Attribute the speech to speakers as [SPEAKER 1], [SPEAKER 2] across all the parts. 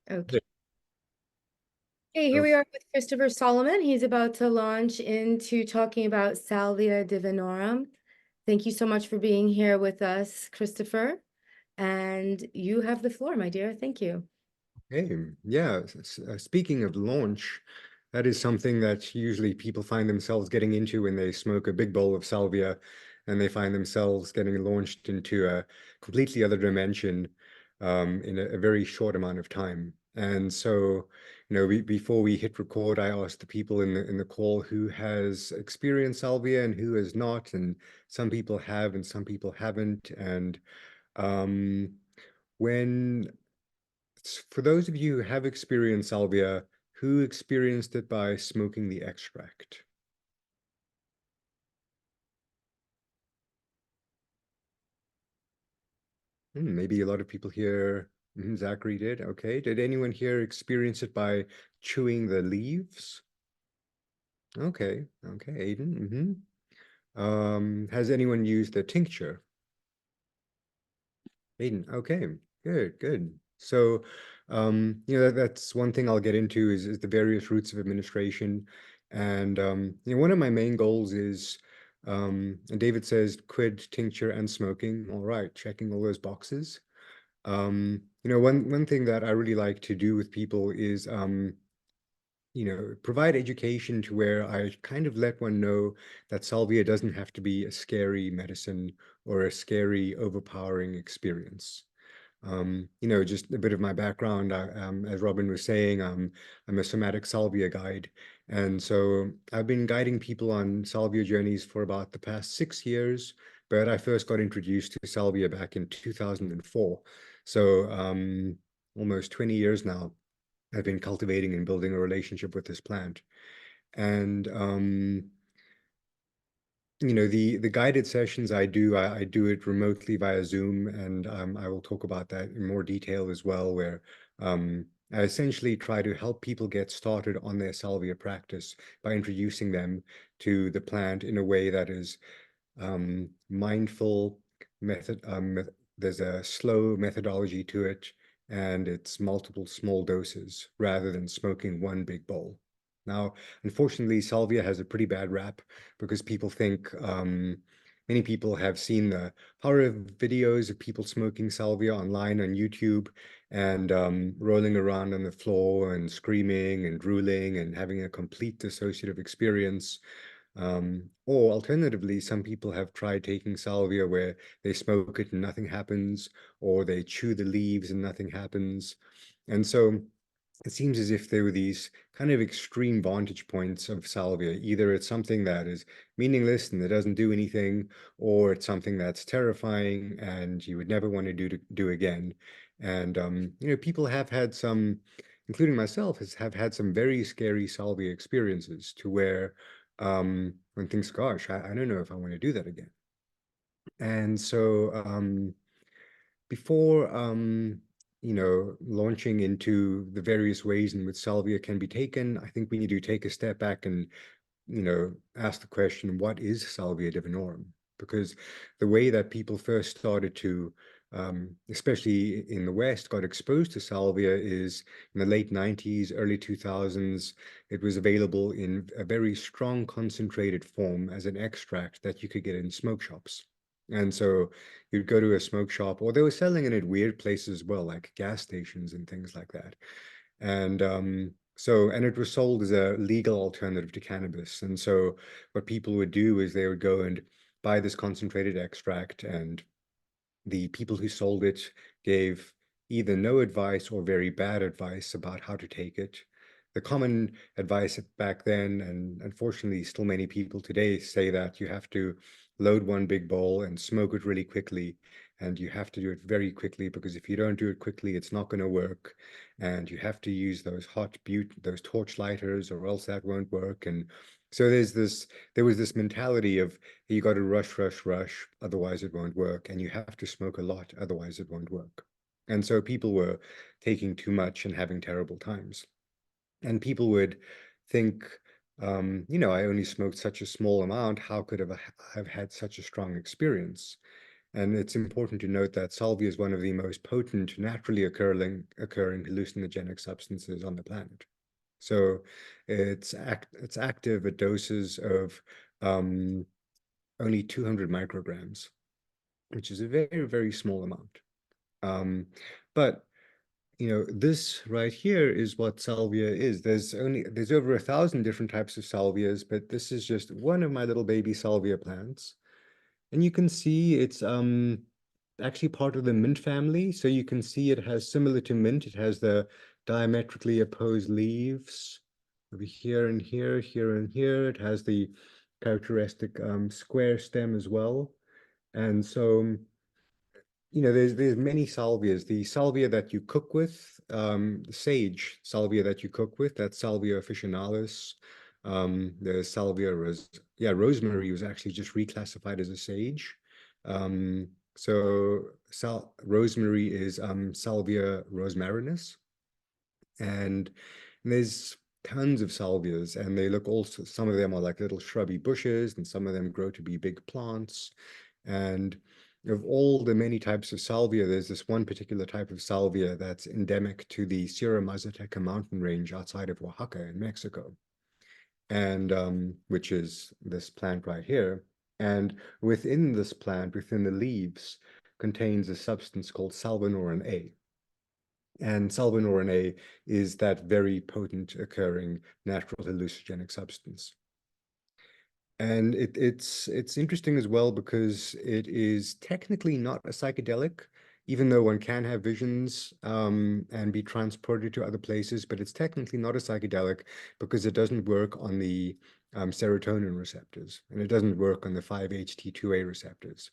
[SPEAKER 1] Okay. Okay, here we are with Christopher Solomon. He's about to launch into talking about Salvia Divinorum. Thank you so much for being here with us, Christopher. And you have the floor, my dear. Thank you.
[SPEAKER 2] Hey, yeah. Speaking of launch, that is something that usually people find themselves getting into when they smoke a big bowl of salvia and they find themselves getting launched into a completely other dimension in a very short amount of time. And so, before we hit record, I asked the people in the call who has experienced salvia and who has not, and some people have and some people haven't. And um, when for those of you who have experienced salvia, who experienced it by smoking the extract? Maybe a lot of people here. Zachary did. Okay. Did anyone here experience it by chewing the leaves? Okay. Okay. Aiden. Has anyone used a tincture? Aiden. Okay. Good. Good. So, that's one thing I'll get into is the various routes of administration. And, one of my main goals is, and David says quid, tincture, and smoking. All right, checking all those boxes. One thing that I really like to do with people is, provide education to where I kind of let one know that salvia doesn't have to be a scary medicine or a scary, overpowering experience. Just a bit of my background, as Robin was saying, I'm a somatic salvia guide. And so I've been guiding people on salvia journeys for about the past 6 years, but I first got introduced to salvia back in 2004. So almost 20 years now, I've been cultivating and building a relationship with this plant. And the guided sessions I do it remotely via Zoom, and I will talk about that in more detail as well, where I essentially try to help people get started on their salvia practice by introducing them to the plant in a way that is mindful method. There's a slow methodology to it, and it's multiple small doses rather than smoking one big bowl. Now, unfortunately, salvia has a pretty bad rap because people think many people have seen the horror videos of people smoking salvia online on YouTube and rolling around on the floor and screaming and drooling and having a complete dissociative experience. Or alternatively, some people have tried taking salvia where they smoke it and nothing happens, or they chew the leaves and nothing happens. And so it seems as if there were these kind of extreme vantage points of salvia. Either it's something that is meaningless and that doesn't do anything, or it's something that's terrifying and you would never want to do again. And people have had some, including myself, have had some very scary salvia experiences to where when things, gosh, I don't know if I want to do that again. And so before launching into the various ways in which salvia can be taken, I think we need to take a step back and ask the question, what is Salvia Divinorum? Because the way that people first started to, especially in the West, got exposed to salvia is in the late 90s, early 2000s. It was available in a very strong concentrated form as an extract that you could get in smoke shops. And so you'd go to a smoke shop, or they were selling it at weird places as well, like gas stations and things like that. And and it was sold as a legal alternative to cannabis. And so what people would do is they would go and buy this concentrated extract, and the people who sold it gave either no advice or very bad advice about how to take it. The common advice back then, and unfortunately still many people today, say that you have to load one big bowl and smoke it really quickly. And you have to do it very quickly because if you don't do it quickly, it's not going to work. And you have to use those those torch lighters, or else that won't work. And so there was this mentality of you got to rush, rush, rush, otherwise it won't work. And you have to smoke a lot, otherwise it won't work. And so people were taking too much and having terrible times. And people would think, I only smoked such a small amount. How could have had such a strong experience? And it's important to note that salvia is one of the most potent, naturally occurring hallucinogenic substances on the planet. So it's active at doses of only 200 micrograms, which is a very, very small amount. But this right here is what salvia is. There's over 1,000 different types of salvias, but this is just one of my little baby salvia plants. And you can see it's actually part of the mint family. So you can see it has, similar to mint, it has the diametrically opposed leaves over here and here, here and here. It has the characteristic square stem as well. And so there's many salvias. The salvia that you cook with, the sage salvia that you cook with, that's Salvia officinalis. The rosemary was actually just reclassified as a sage. So rosemary is Salvia rosmarinus, and there's tons of salvias, and they look also, some of them are like little shrubby bushes, and some of them grow to be big plants. And of all the many types of salvia, there's this one particular type of salvia that's endemic to the Sierra Mazateca mountain range outside of Oaxaca in Mexico, and which is this plant right here. And within this plant, within the leaves, contains a substance called salvinorin A. And salvinorin A is that very potent occurring natural hallucinogenic substance. And it's interesting as well because it is technically not a psychedelic, even though one can have visions and be transported to other places, but it's technically not a psychedelic because it doesn't work on the serotonin receptors, and it doesn't work on the 5-HT2A receptors.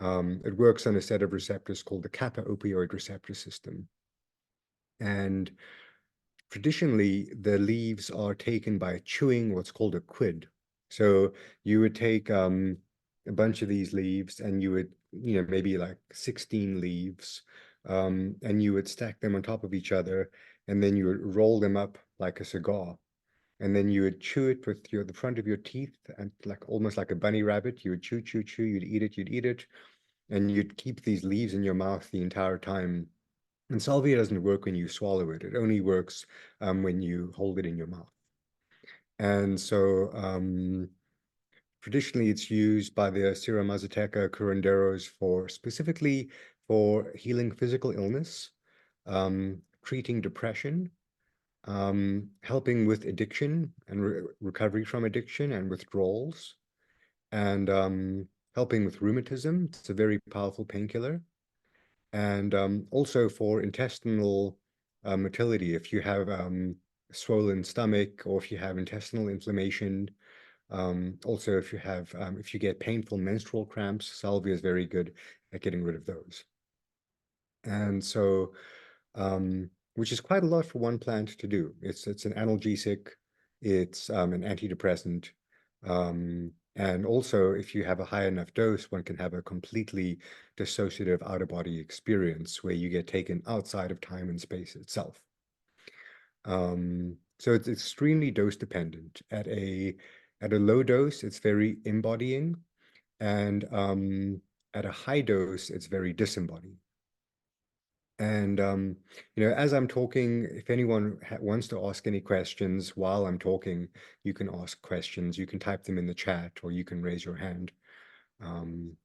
[SPEAKER 2] It works on a set of receptors called the kappa opioid receptor system. And traditionally, the leaves are taken by chewing what's called a quid. So you would take a bunch of these leaves, and you would, maybe like 16 leaves, and you would stack them on top of each other, and then you would roll them up like a cigar. And then you would chew it with the front of your teeth, and like almost like a bunny rabbit. You would chew, chew, chew, you'd eat it, and you'd keep these leaves in your mouth the entire time. And salvia doesn't work when you swallow it. It only works when you hold it in your mouth. And so traditionally it's used by the Sierra Mazateca curanderos for specifically for healing physical illness, treating depression, helping with addiction and recovery from addiction and withdrawals, and helping with rheumatism. It's a very powerful painkiller. And also for intestinal motility, if you have swollen stomach or if you have intestinal inflammation. Also, if you get painful menstrual cramps, salvia is very good at getting rid of those. And so, which is quite a lot for one plant to do. It's an analgesic, it's an antidepressant, and also if you have a high enough dose, one can have a completely dissociative out-of-body experience where you get taken outside of time and space itself. So it's extremely dose dependent. At a low dose, it's very embodying, and at a high dose, it's very disembodying. And as I'm talking, if anyone wants to ask any questions while I'm talking, you can ask questions. You can type them in the chat, or you can raise your hand.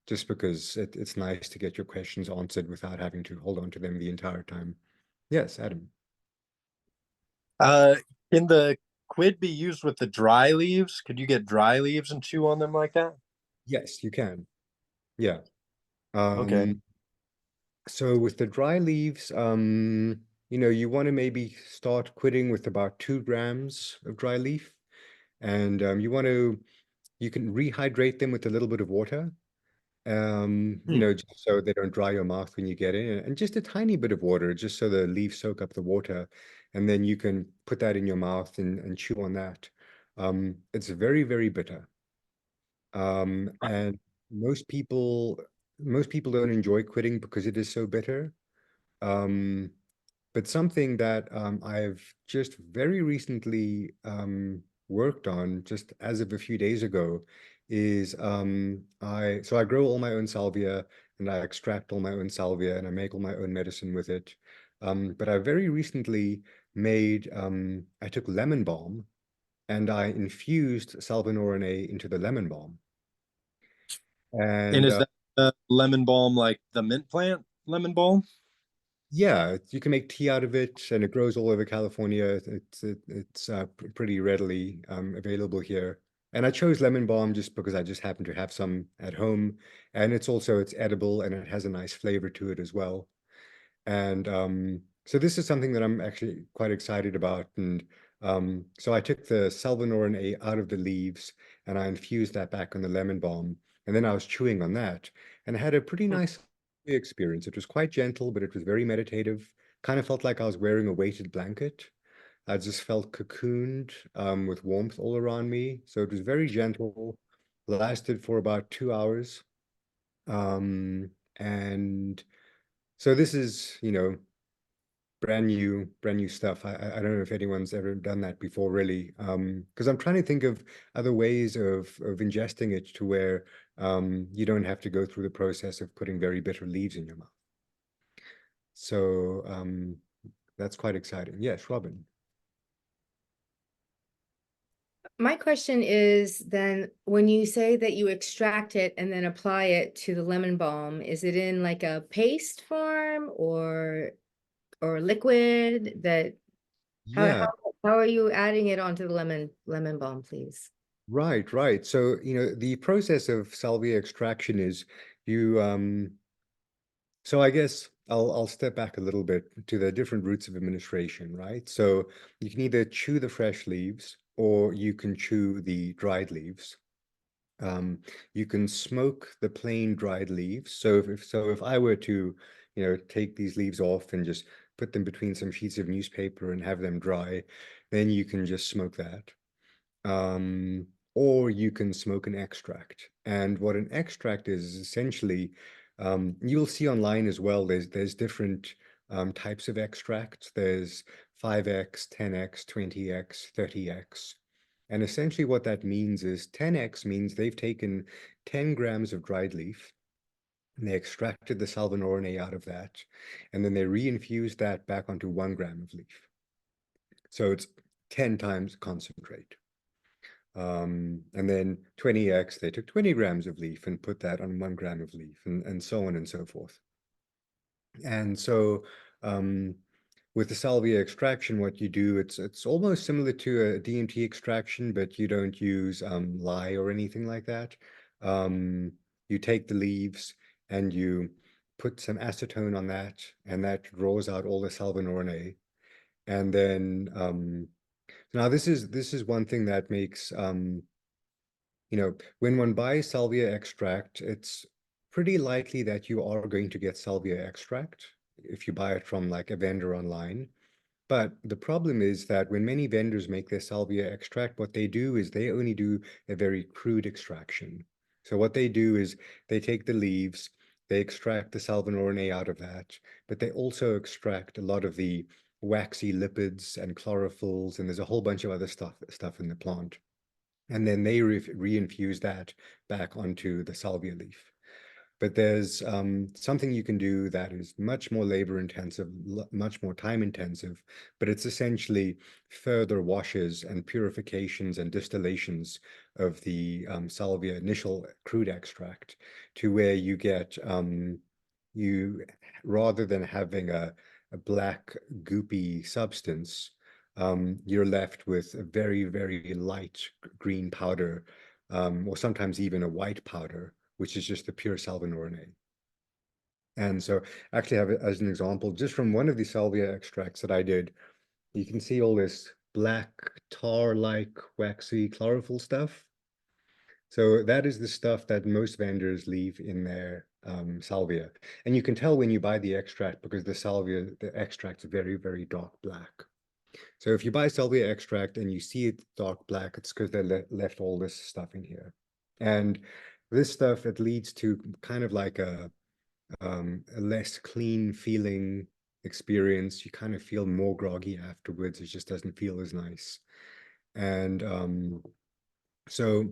[SPEAKER 2] Just because it's nice to get your questions answered without having to hold on to them the entire time. Yes, Adam.
[SPEAKER 3] Uh, can the quid be used with the dry leaves? Could you get dry leaves and chew on them like that?
[SPEAKER 2] Yes, you can. Yeah.
[SPEAKER 3] Okay.
[SPEAKER 2] So with the dry leaves, you want to maybe start quitting with about 2 grams of dry leaf, and you can rehydrate them with a little bit of water,
[SPEAKER 3] Hmm.
[SPEAKER 2] just so they don't dry your mouth when you get in, and just a tiny bit of water, just so the leaves soak up the water, and then you can put that in your mouth and chew on that. It's very, very bitter. And most people most people don't enjoy quitting because it is so bitter. Um, but something that I've just very recently worked on, just as of a few days ago, is I grow all my own salvia and I extract all my own salvia and I make all my own medicine with it. But I very recently made I took lemon balm and I infused salvinorin A into the lemon balm.
[SPEAKER 3] And
[SPEAKER 2] And
[SPEAKER 3] is that lemon balm like the mint plant lemon balm?
[SPEAKER 2] yeah, you can make tea out of it, and it grows all over California. It's pretty readily available here. And I chose lemon balm just because I just happen to have some at home, and it's edible and it has a nice flavor to it as well. And so this is something that I'm actually quite excited about. And so I took the salvinorin A out of the leaves and I infused that back on the lemon balm. And then I was chewing on that and I had a pretty nice experience. It was quite gentle, but it was very meditative. Kind of felt like I was wearing a weighted blanket. I just felt cocooned with warmth all around me. So it was very gentle, lasted for about 2 hours. And so this is, brand new stuff. I don't know if anyone's ever done that before, really. Because I'm trying to think of other ways of ingesting it to where you don't have to go through the process of putting very bitter leaves in your mouth. So that's quite exciting. Yes, Robin.
[SPEAKER 1] My question is then, when you say that you extract it and then apply it to the lemon balm, is it in like a paste form or liquid that how
[SPEAKER 2] Yeah,
[SPEAKER 1] how are you adding it onto the lemon balm, please?
[SPEAKER 2] right, right. So, the process of salvia extraction is you so I guess I'll step back a little bit to the different routes of administration, right? So you can either chew the fresh leaves or you can chew the dried leaves. You can smoke the plain dried leaves. So if I were to, take these leaves off and just put them between some sheets of newspaper and have them dry, then you can just smoke that. Um, or you can smoke an extract. And what an extract is essentially, you'll see online as well, there's different types of extracts. There's 5x, 10x, 20x, 30x. And essentially what that means is 10x means they've taken 10 grams of dried leaf and they extracted the salvinorin A out of that, and then they reinfused that back onto 1 gram of leaf. So it's 10 times concentrate. And then 20x, they took 20 grams of leaf and put that on 1 gram of leaf, and so on and so forth. And so with the salvia extraction, what you do, it's almost similar to a DMT extraction, but you don't use lye or anything like that. You take the leaves and you put some acetone on that, and that draws out all the salvinorin A. And then now this is one thing that makes when one buys salvia extract, it's pretty likely that you are going to get salvia extract if you buy it from like a vendor online. But the problem is that when many vendors make their salvia extract, what they do is they only do a very crude extraction. So what they do is they take the leaves, they extract the salvinorin A out of that, but they also extract a lot of the waxy lipids and chlorophylls, and there's a whole bunch of other stuff in the plant. And then they reinfuse that back onto the salvia leaf. But there's something you can do that is much more labor intensive, much more time intensive, but it's essentially further washes and purifications and distillations of the salvia initial crude extract to where you get, you rather than having a black goopy substance, you're left with a very, very light green powder, or sometimes even a white powder, which is just the pure salvinorin A. And so actually have it as an example, just from one of the salvia extracts that I did, you can see all this black tar-like waxy chlorophyll stuff. So that is the stuff that most vendors leave in their salvia. And you can tell when you buy the extract because the extract's very, very dark black. So if you buy salvia extract and you see it dark black, it's because they left all this stuff in here. And this stuff, it leads to kind of like a less clean feeling experience. You kind of feel more groggy afterwards. It just doesn't feel as nice. And so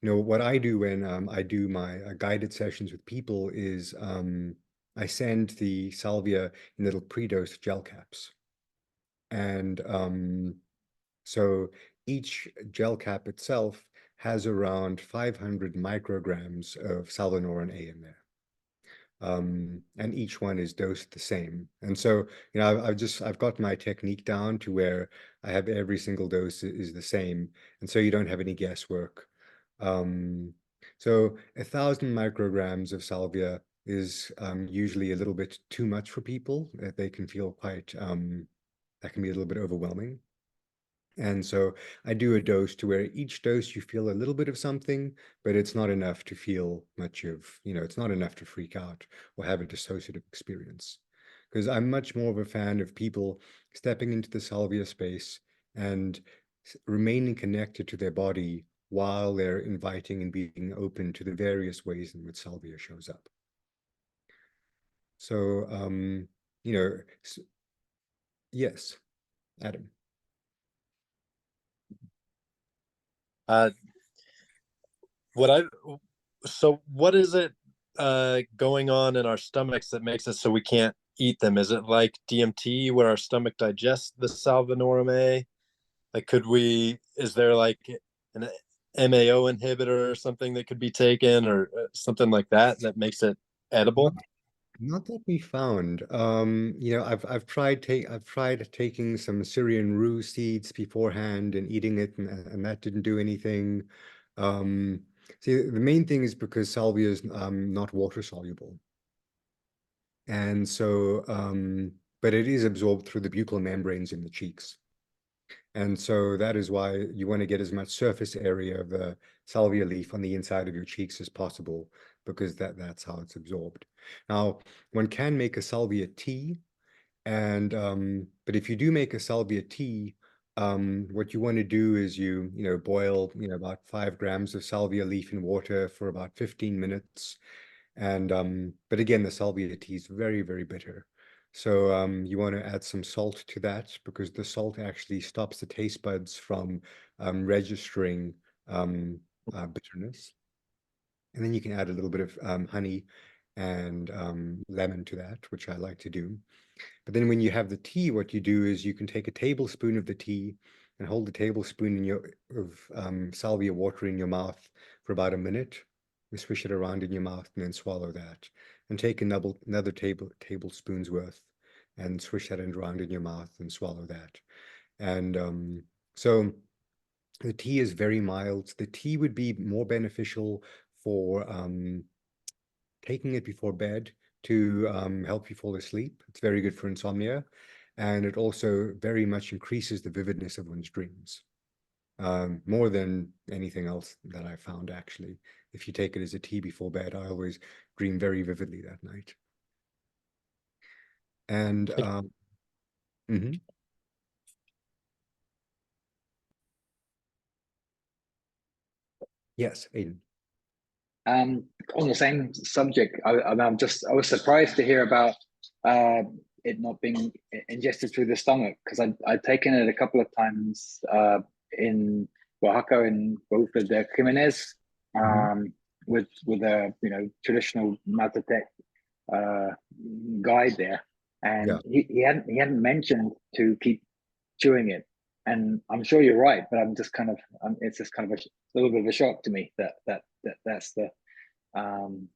[SPEAKER 2] what I do when I do my guided sessions with people is I send the salvia in little pre-dosed gel caps. And so each gel cap itself has around 500 micrograms of salvinorin A in there. And each one is dosed the same. And so, I've got my technique down to where I have every single dose is the same. And so you don't have any guesswork. Um, so 1,000 micrograms of salvia is usually a little bit too much for people. That they can feel quite, that can be a little bit overwhelming. And so I do a dose to where each dose you feel a little bit of something, but it's not enough to feel much of, it's not enough to freak out or have a dissociative experience. Because I'm much more of a fan of people stepping into the salvia space and remaining connected to their body while they're inviting and being open to the various ways in which salvia shows up. So, yes, Adam.
[SPEAKER 3] Uh, what is it going on in our stomachs that makes it so we can't eat them? Is it like DMT where our stomach digests the salvinorum A? Like, is there like an MAO inhibitor or something that could be taken, or something like that makes it edible?
[SPEAKER 2] Not that we found. I've tried taking some Syrian rue seeds beforehand and eating it, and that didn't do anything. Um, See, the main thing is because salvia is not water soluble, and so but it is absorbed through the buccal membranes in the cheeks. And so that is why you want to get as much surface area of the salvia leaf on the inside of your cheeks as possible, because that's how it's absorbed. Now, one can make a salvia tea, and but if you do make a salvia tea, what you want to do is boil about 5 grams of salvia leaf in water for about 15 minutes, and but again, the salvia tea is very, very bitter. So you want to add some salt to that, because the salt actually stops the taste buds from registering bitterness. And then you can add a little bit of honey and lemon to that, which I like to do. But then when you have the tea, what you do is you can take a tablespoon of the tea and hold the tablespoon of salvia water in your mouth for about a minute. You swish it around in your mouth and then swallow that. And take another tablespoon's worth and swish that around in your mouth and swallow that. And so the tea is very mild. The tea would be more beneficial for taking it before bed to help you fall asleep. It's very good for insomnia, and it also very much increases the vividness of one's dreams, more than anything else that I found, actually. If you take it as a tea before bed, I always dream very vividly that night. And mhm. Yes, Aiden.
[SPEAKER 4] On the same subject, I was surprised to hear about it not being ingested through the stomach, because I'd taken it a couple of times in Oaxaca in both of the Jimenez, with a traditional Mazatec guide there, and
[SPEAKER 2] Yeah.
[SPEAKER 4] he hadn't mentioned to keep chewing it, and I'm sure you're right, but I'm just kind of it's just kind of a little bit of a shock to me that's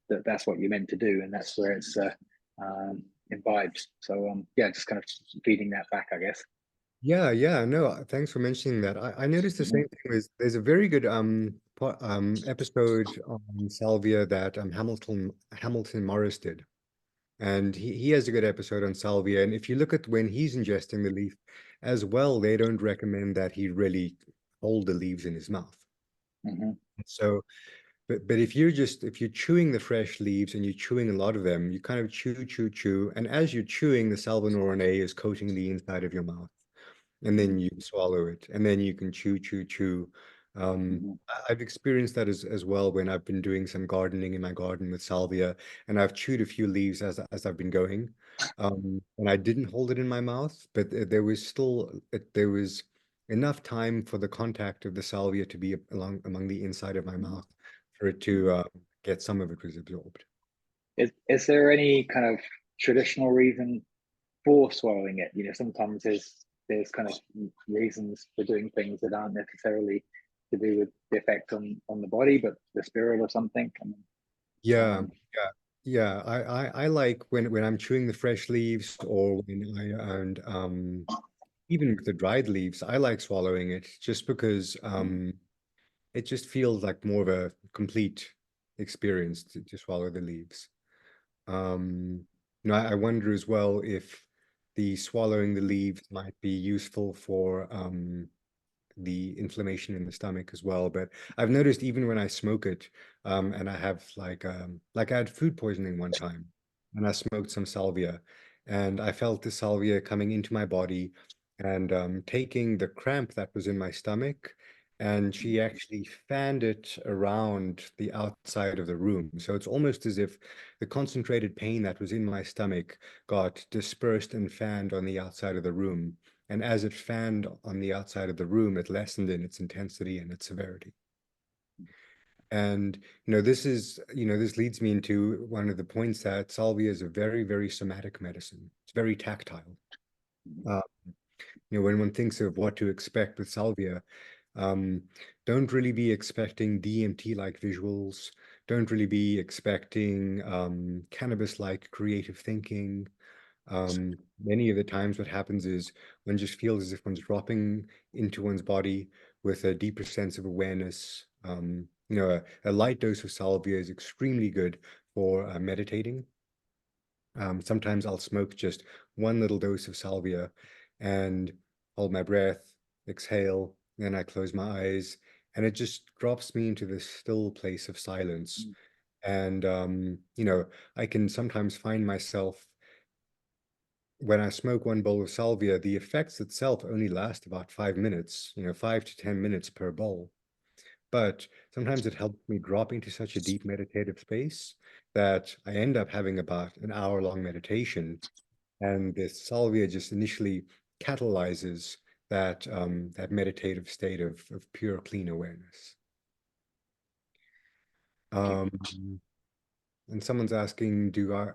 [SPEAKER 4] that's what you're meant to do, and that's where it's imbibed. So yeah, just kind of feeding that back, I guess.
[SPEAKER 2] Yeah, no, thanks for mentioning that. I noticed the same thing. There's a very good episode on salvia that Hamilton Morris did. And he has a good episode on salvia. And if you look at when he's ingesting the leaf as well, they don't recommend that he really hold the leaves in his mouth. So, but if you're chewing the fresh leaves and you're chewing a lot of them, you kind of chew. And as you're chewing, the salvinorin A is coating the inside of your mouth, and then you swallow it, and then you can chew. I've experienced that as well when I've been doing some gardening in my garden with salvia, and I've chewed a few leaves as I've been going, and I didn't hold it in my mouth, but there was enough time for the contact of the salvia to be among the inside of my mouth for it to get some of it was absorbed.
[SPEAKER 4] Is there any kind of traditional reason for swallowing it? You know, sometimes there's kind of reasons for doing things that aren't necessarily to do with the effect on the body, but the spirit or something. I mean,
[SPEAKER 2] Yeah, yeah. I like when I'm chewing the fresh leaves, or when and even with the dried leaves, I like swallowing it just because it just feels like more of a complete experience to swallow the leaves. I wonder as well if the swallowing the leaves might be useful for the inflammation in the stomach as well. But I've noticed even when I smoke it, and I have like I had food poisoning one time, and I smoked some salvia, and I felt the salvia coming into my body and taking the cramp that was in my stomach, and she actually fanned it around the outside of the room. So it's almost as if the concentrated pain that was in my stomach got dispersed and fanned on the outside of the room. And as it fanned on the outside of the room, it lessened in its intensity and its severity. And, this leads me into one of the points that salvia is a very, very somatic medicine. It's very tactile. Uh, when one thinks of what to expect with salvia, um, don't really be expecting DMT-like visuals. Don't really be expecting cannabis-like creative thinking. Many of the times what happens is one just feels as if one's dropping into one's body with a deeper sense of awareness. A light dose of salvia is extremely good for meditating. Sometimes I'll smoke just one little dose of salvia and hold my breath, exhale, then I close my eyes, and it just drops me into this still place of silence. And, I can sometimes find myself when I smoke one bowl of salvia, the effects itself only last about 5 minutes, 5 to 10 minutes per bowl. But sometimes it helps me drop into such a deep meditative space that I end up having about an hour-long meditation. And this salvia just initially catalyzes that meditative state of pure, clean awareness. Um, and someone's asking, do I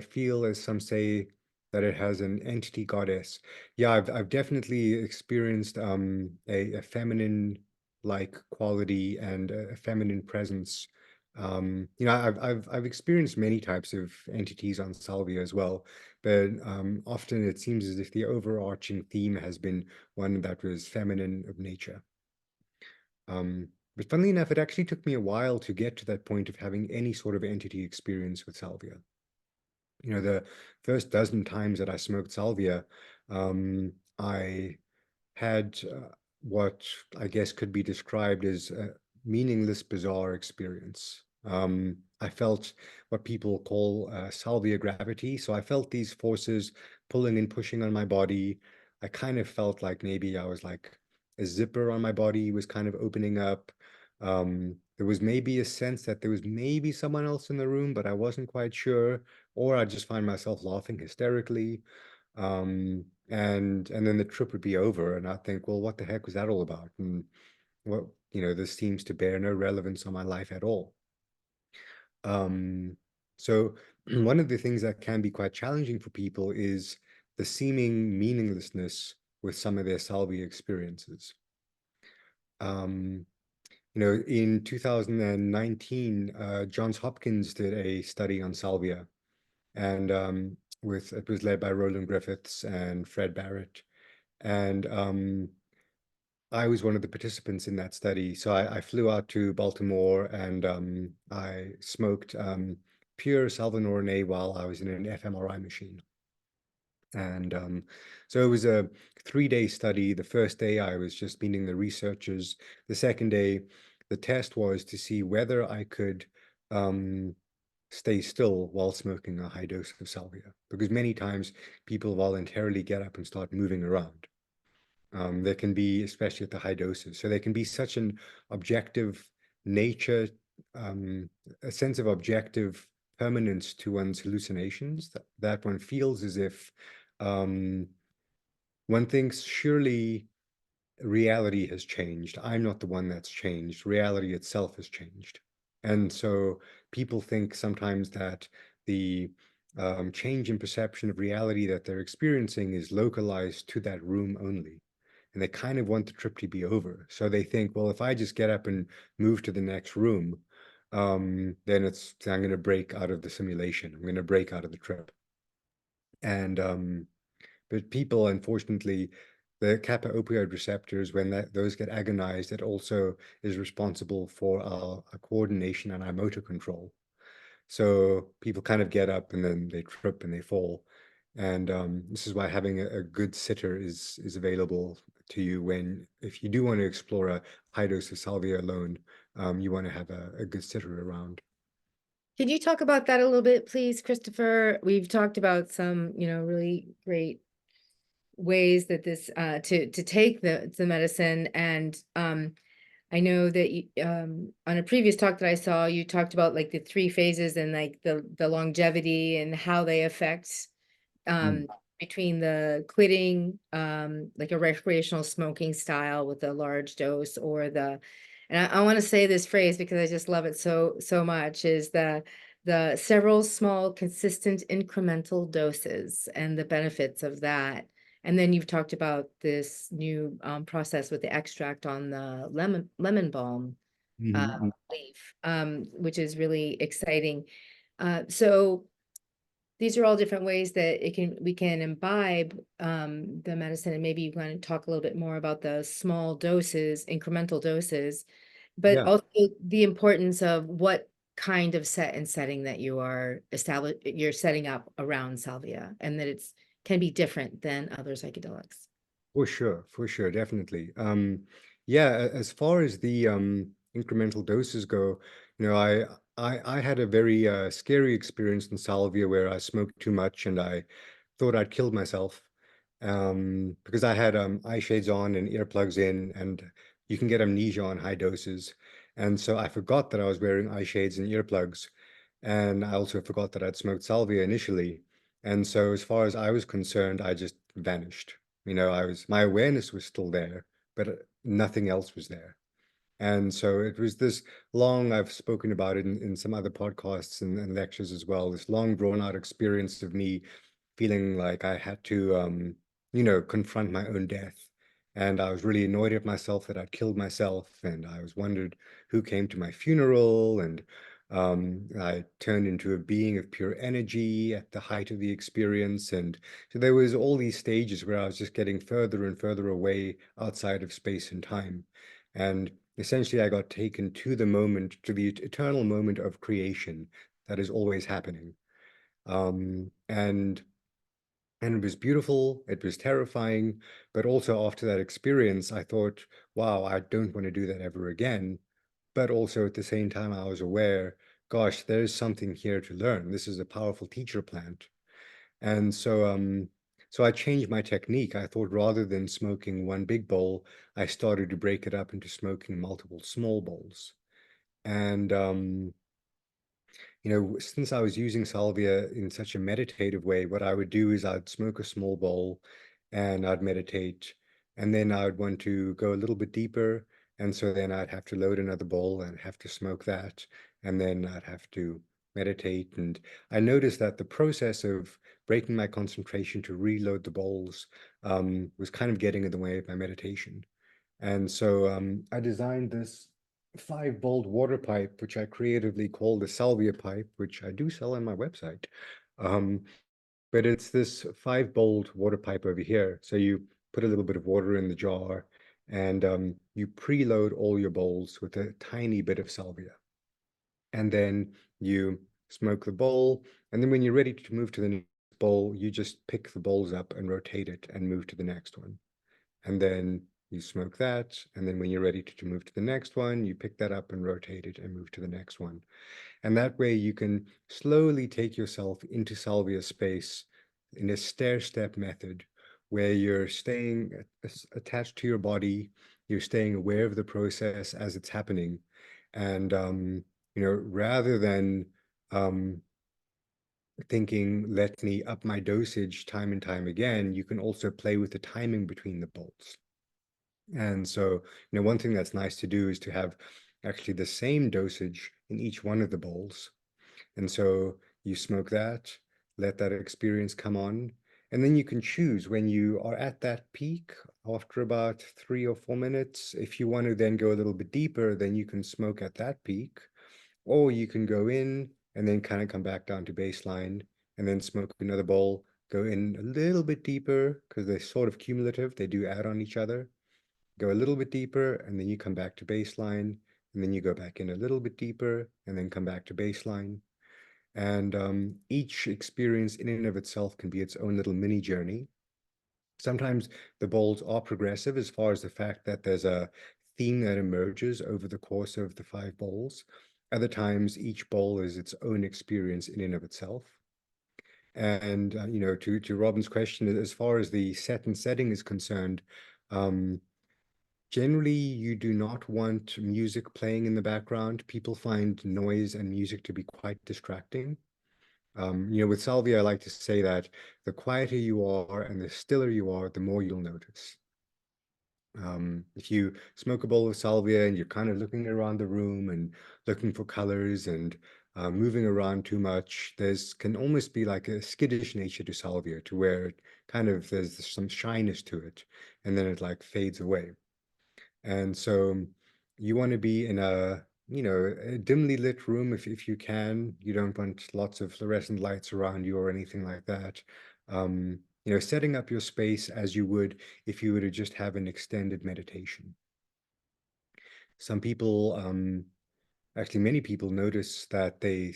[SPEAKER 2] feel, as some say, that it has an entity goddess? Yeah, I've definitely experienced a feminine like quality and a feminine presence. I've experienced many types of entities on salvia as well, but often it seems as if the overarching theme has been one that was feminine of nature. But funnily enough, it actually took me a while to get to that point of having any sort of entity experience with salvia. The first dozen times that I smoked salvia, I had what I guess could be described as a meaningless, bizarre experience. I felt what people call salvia gravity. So I felt these forces pulling and pushing on my body. I kind of felt like maybe I was like a zipper on my body was kind of opening up. There was maybe a sense that there was maybe someone else in the room, but I wasn't quite sure, or I'd just find myself laughing hysterically. And then the trip would be over, and I'd think, well, what the heck was that all about? And this seems to bear no relevance on my life at all. So one of the things that can be quite challenging for people is the seeming meaninglessness with some of their salvia experiences. In 2019, Johns Hopkins did a study on salvia, and it was led by Roland Griffiths and Fred Barrett, and I was one of the participants in that study. So I flew out to Baltimore and I smoked pure Salvinorin A while I was in an fMRI machine. And so it was a 3-day study. The first day I was just meeting the researchers. The second day, the test was to see whether I could stay still while smoking a high dose of salvia, because many times people voluntarily get up and start moving around. There can be, especially at the high doses, so there can be such an objective nature, a sense of objective permanence to one's hallucinations that one feels as if one thinks surely reality has changed. I'm not the one that's changed. Reality itself has changed. And so people think sometimes that the change in perception of reality that they're experiencing is localized to that room only. And they kind of want the trip to be over. So they think, well, if I just get up and move to the next room, then I'm going to break out of the simulation. I'm going to break out of the trip. And but people, unfortunately, the kappa opioid receptors, when those get agonized, it also is responsible for our coordination and our motor control. So people kind of get up and then they trip and they fall. And this is why having a good sitter is available to you when, if you do want to explore a high dose of salvia alone, you want to have a good sitter around.
[SPEAKER 1] Can you talk about that a little bit, please, Christopher? We've talked about some, really great ways that this to take the medicine, and I know that you, on a previous talk that I saw, you talked about like the 3 phases and like the longevity and how they affect between the quitting, like a recreational smoking style with a large dose, or and I want to say this phrase because I just love it so much, is the several small, consistent, incremental doses and the benefits of that. And then you've talked about this new process with the extract on the lemon balm leaf, which is really exciting. So these are all different ways that we can imbibe the medicine, and maybe you want to talk a little bit more about the small doses, incremental doses, but
[SPEAKER 2] Yeah.
[SPEAKER 1] also the importance of what kind of setting that you're setting up around salvia, and that it's can be different than other psychedelics.
[SPEAKER 2] For sure, definitely. Yeah, as far as the incremental doses go, I had a very scary experience in salvia where I smoked too much and I thought I'd killed myself because I had eye shades on and earplugs in, and you can get amnesia on high doses. And so I forgot that I was wearing eye shades and earplugs, and I also forgot that I'd smoked salvia initially. And so, as far as I was concerned, I just vanished. My awareness was still there, but nothing else was there. And so it was this long, I've spoken about it in some other podcasts and lectures as well, this long drawn out experience of me feeling like I had to, confront my own death. And I was really annoyed at myself that I'd killed myself. And I was wondered who came to my funeral. And I turned into a being of pure energy at the height of the experience. And so there was all these stages where I was just getting further and further away outside of space and time. And essentially, I got taken to the moment, to the eternal moment of creation that is always happening. Um, and and it was beautiful, it was terrifying, but also after that experience, I thought, wow, I don't want to do that ever again. But also at the same time, I was aware, gosh, there's something here to learn. This is a powerful teacher plant. And so I changed my technique. I thought rather than smoking one big bowl, I started to break it up into smoking multiple small bowls. And since I was using salvia in such a meditative way, what I would do is I'd smoke a small bowl and I'd meditate. And then I would want to go a little bit deeper. And so then I'd have to load another bowl and have to smoke that. And then I'd have to meditate. And I noticed that the process of breaking my concentration to reload the bowls was kind of getting in the way of my meditation. And so I designed this 5 volt water pipe, which I creatively call the Salvia pipe, which I do sell on my website. Um, but it's this 5 volt water pipe over here. So you put a little bit of water in the jar and you preload all your bowls with a tiny bit of salvia. And then you smoke the bowl. And then when you're ready to move to the next bowl, you just pick the bowls up and rotate it and move to the next one. And then you smoke that. And then when you're ready to move to the next one, you pick that up and rotate it and move to the next one. And that way you can slowly take yourself into salvia space in a stair-step method where you're staying attached to your body, you're staying aware of the process as it's happening. And, rather than thinking, let me up my dosage time and time again, you can also play with the timing between the bolts. And so, one thing that's nice to do is to have actually the same dosage in each one of the bowls. And so you smoke that, let that experience come on, and then you can choose when you are at that peak after about 3 or 4 minutes. If you want to then go a little bit deeper, then you can smoke at that peak, or you can go in and then kind of come back down to baseline and then smoke another bowl, go in a little bit deeper because they're sort of cumulative, they do add on each other. Go a little bit deeper, and then you come back to baseline, and then you go back in a little bit deeper, and then come back to baseline. And each experience in and of itself can be its own little mini journey. Sometimes the bowls are progressive as far as the fact that there's a theme that emerges over the course of the 5 bowls. Other times, each bowl is its own experience in and of itself. And, to Robin's question, as far as the set and setting is concerned, generally, you do not want music playing in the background. People find noise and music to be quite distracting. With Salvia, I like to say that the quieter you are and the stiller you are, the more you'll notice. If you smoke a bowl of Salvia and you're kind of looking around the room and looking for colors and moving around too much, can almost be like a skittish nature to Salvia, to where it kind of there's some shyness to it, and then it like fades away. And so you want to be in a dimly lit room if you can. You don't want lots of fluorescent lights around you or anything like that. Setting up your space as you would if you were to just have an extended meditation. Some people, actually many people, notice that they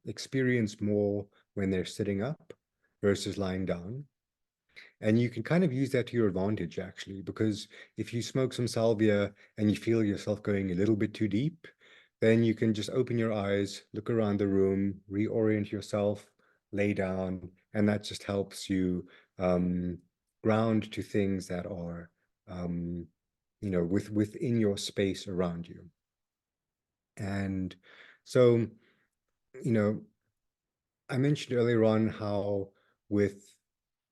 [SPEAKER 2] experience more when they're sitting up versus lying down. And you can kind of use that to your advantage, actually, because if you smoke some salvia and you feel yourself going a little bit too deep, then you can just open your eyes, look around the room, reorient yourself, lay down, and that just helps you ground to things that are, within your space around you. And so, I mentioned earlier on how with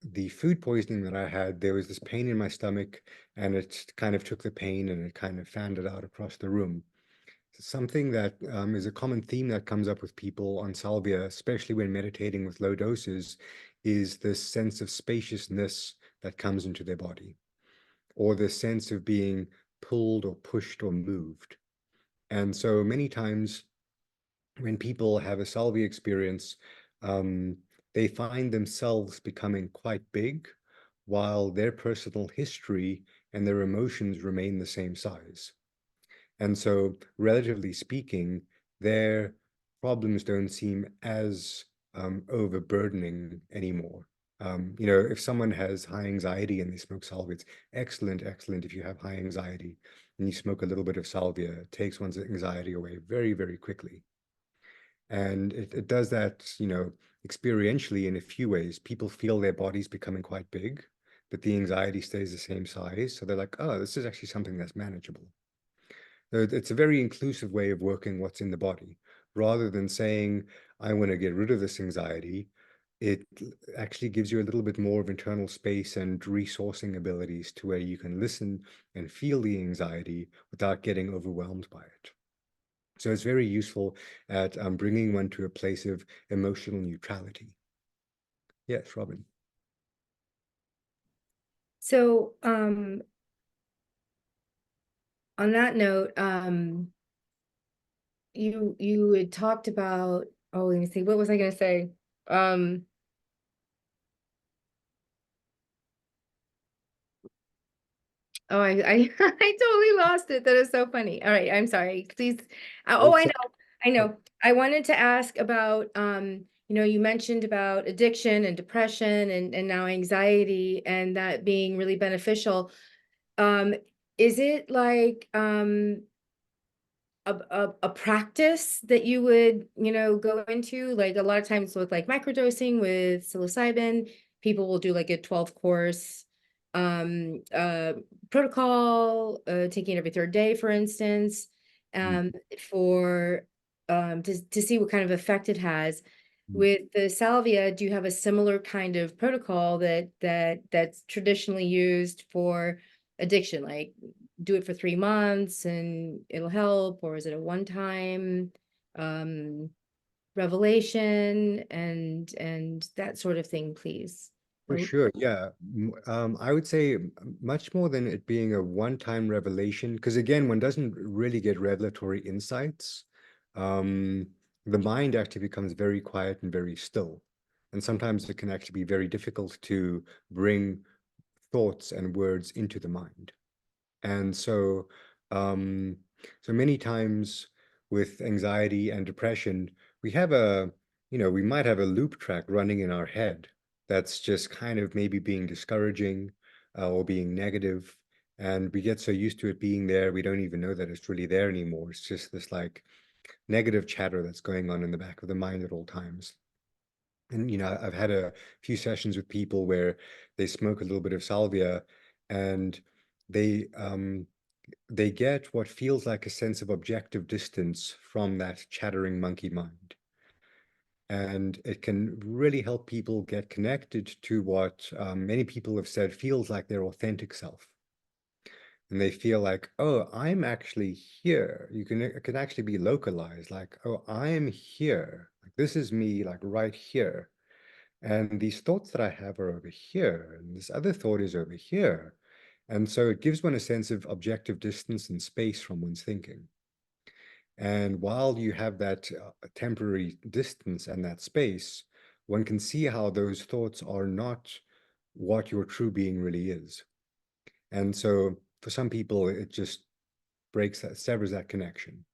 [SPEAKER 2] the food poisoning that I had, there was this pain in my stomach, and it kind of took the pain and it kind of fanned it out across the room. Something that is a common theme that comes up with people on salvia, especially when meditating with low doses, is this sense of spaciousness that comes into their body, or the sense of being pulled or pushed or moved. And so many times when people have a salvia experience, they find themselves becoming quite big, while their personal history and their emotions remain the same size. And so, relatively speaking, their problems don't seem as overburdening anymore. If someone has high anxiety and they smoke salvia, it's excellent, excellent. If you have high anxiety and you smoke a little bit of salvia, it takes one's anxiety away very, very quickly. And it does that, experientially in a few ways. People feel their bodies becoming quite big, but the anxiety stays the same size. So they're like, oh, this is actually something that's manageable. So it's a very inclusive way of working what's in the body. Rather than saying, I want to get rid of this anxiety, it actually gives you a little bit more of internal space and resourcing abilities to where you can listen and feel the anxiety without getting overwhelmed by it. So it's very useful at bringing one to a place of emotional neutrality. Yes, Robin.
[SPEAKER 1] So, on that note, you had talked about, oh, let me see, what was I going to say? Oh, I totally lost it. That is so funny. All right, I'm sorry. Please. Oh, I know. I wanted to ask about, you mentioned about addiction and depression and now anxiety, and that being really beneficial. Is it like a practice that you would, go into? Like a lot of times with like microdosing with psilocybin, people will do like a 12-course protocol, taking it every third day, for instance, for to see what kind of effect it has. With the salvia, do you have a similar kind of protocol that's traditionally used for addiction? Like, do it for 3 months and it'll help, or is it a one-time revelation and that sort of thing, please?
[SPEAKER 2] For sure, yeah. I would say much more than it being a one-time revelation, because again, one doesn't really get revelatory insights. Um, the mind actually becomes very quiet and very still. And sometimes it can actually be very difficult to bring thoughts and words into the mind. And um, so many times with anxiety and depression, we have we might have a loop track running in our head that's just kind of maybe being discouraging or being negative. And we get so used to it being there, we don't even know that it's really there anymore. It's just this like negative chatter that's going on in the back of the mind at all times. And, I've had a few sessions with people where they smoke a little bit of salvia and they they get what feels like a sense of objective distance from that chattering monkey mind. And it can really help people get connected to what many people have said feels like their authentic self. And they feel like, oh, I'm actually here. It can actually be localized, like, oh, I'm here. Like this is me, like right here. And these thoughts that I have are over here, and this other thought is over here. And so it gives one a sense of objective distance and space from one's thinking. And while you have that temporary distance and that space, one can see how those thoughts are not what your true being really is. And so for some people, it just severs that connection.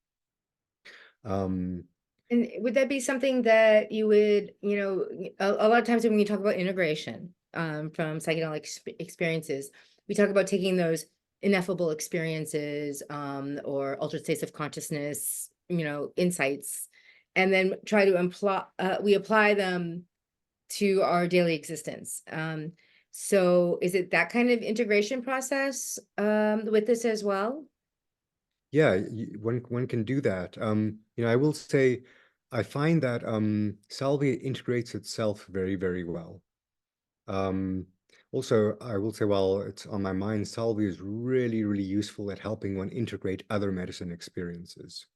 [SPEAKER 2] Um,
[SPEAKER 1] And would that be something that you would, a lot of times when we talk about integration from psychedelic experiences, we talk about taking those ineffable experiences or altered states of consciousness, insights, and then try to we apply them to our daily existence. So is it that kind of integration process with this as well?
[SPEAKER 2] Yeah, one can do that. I will say, I find that salvia integrates itself very, very well. Also, I will say, while it's on my mind, salvia is really, really useful at helping one integrate other medicine experiences.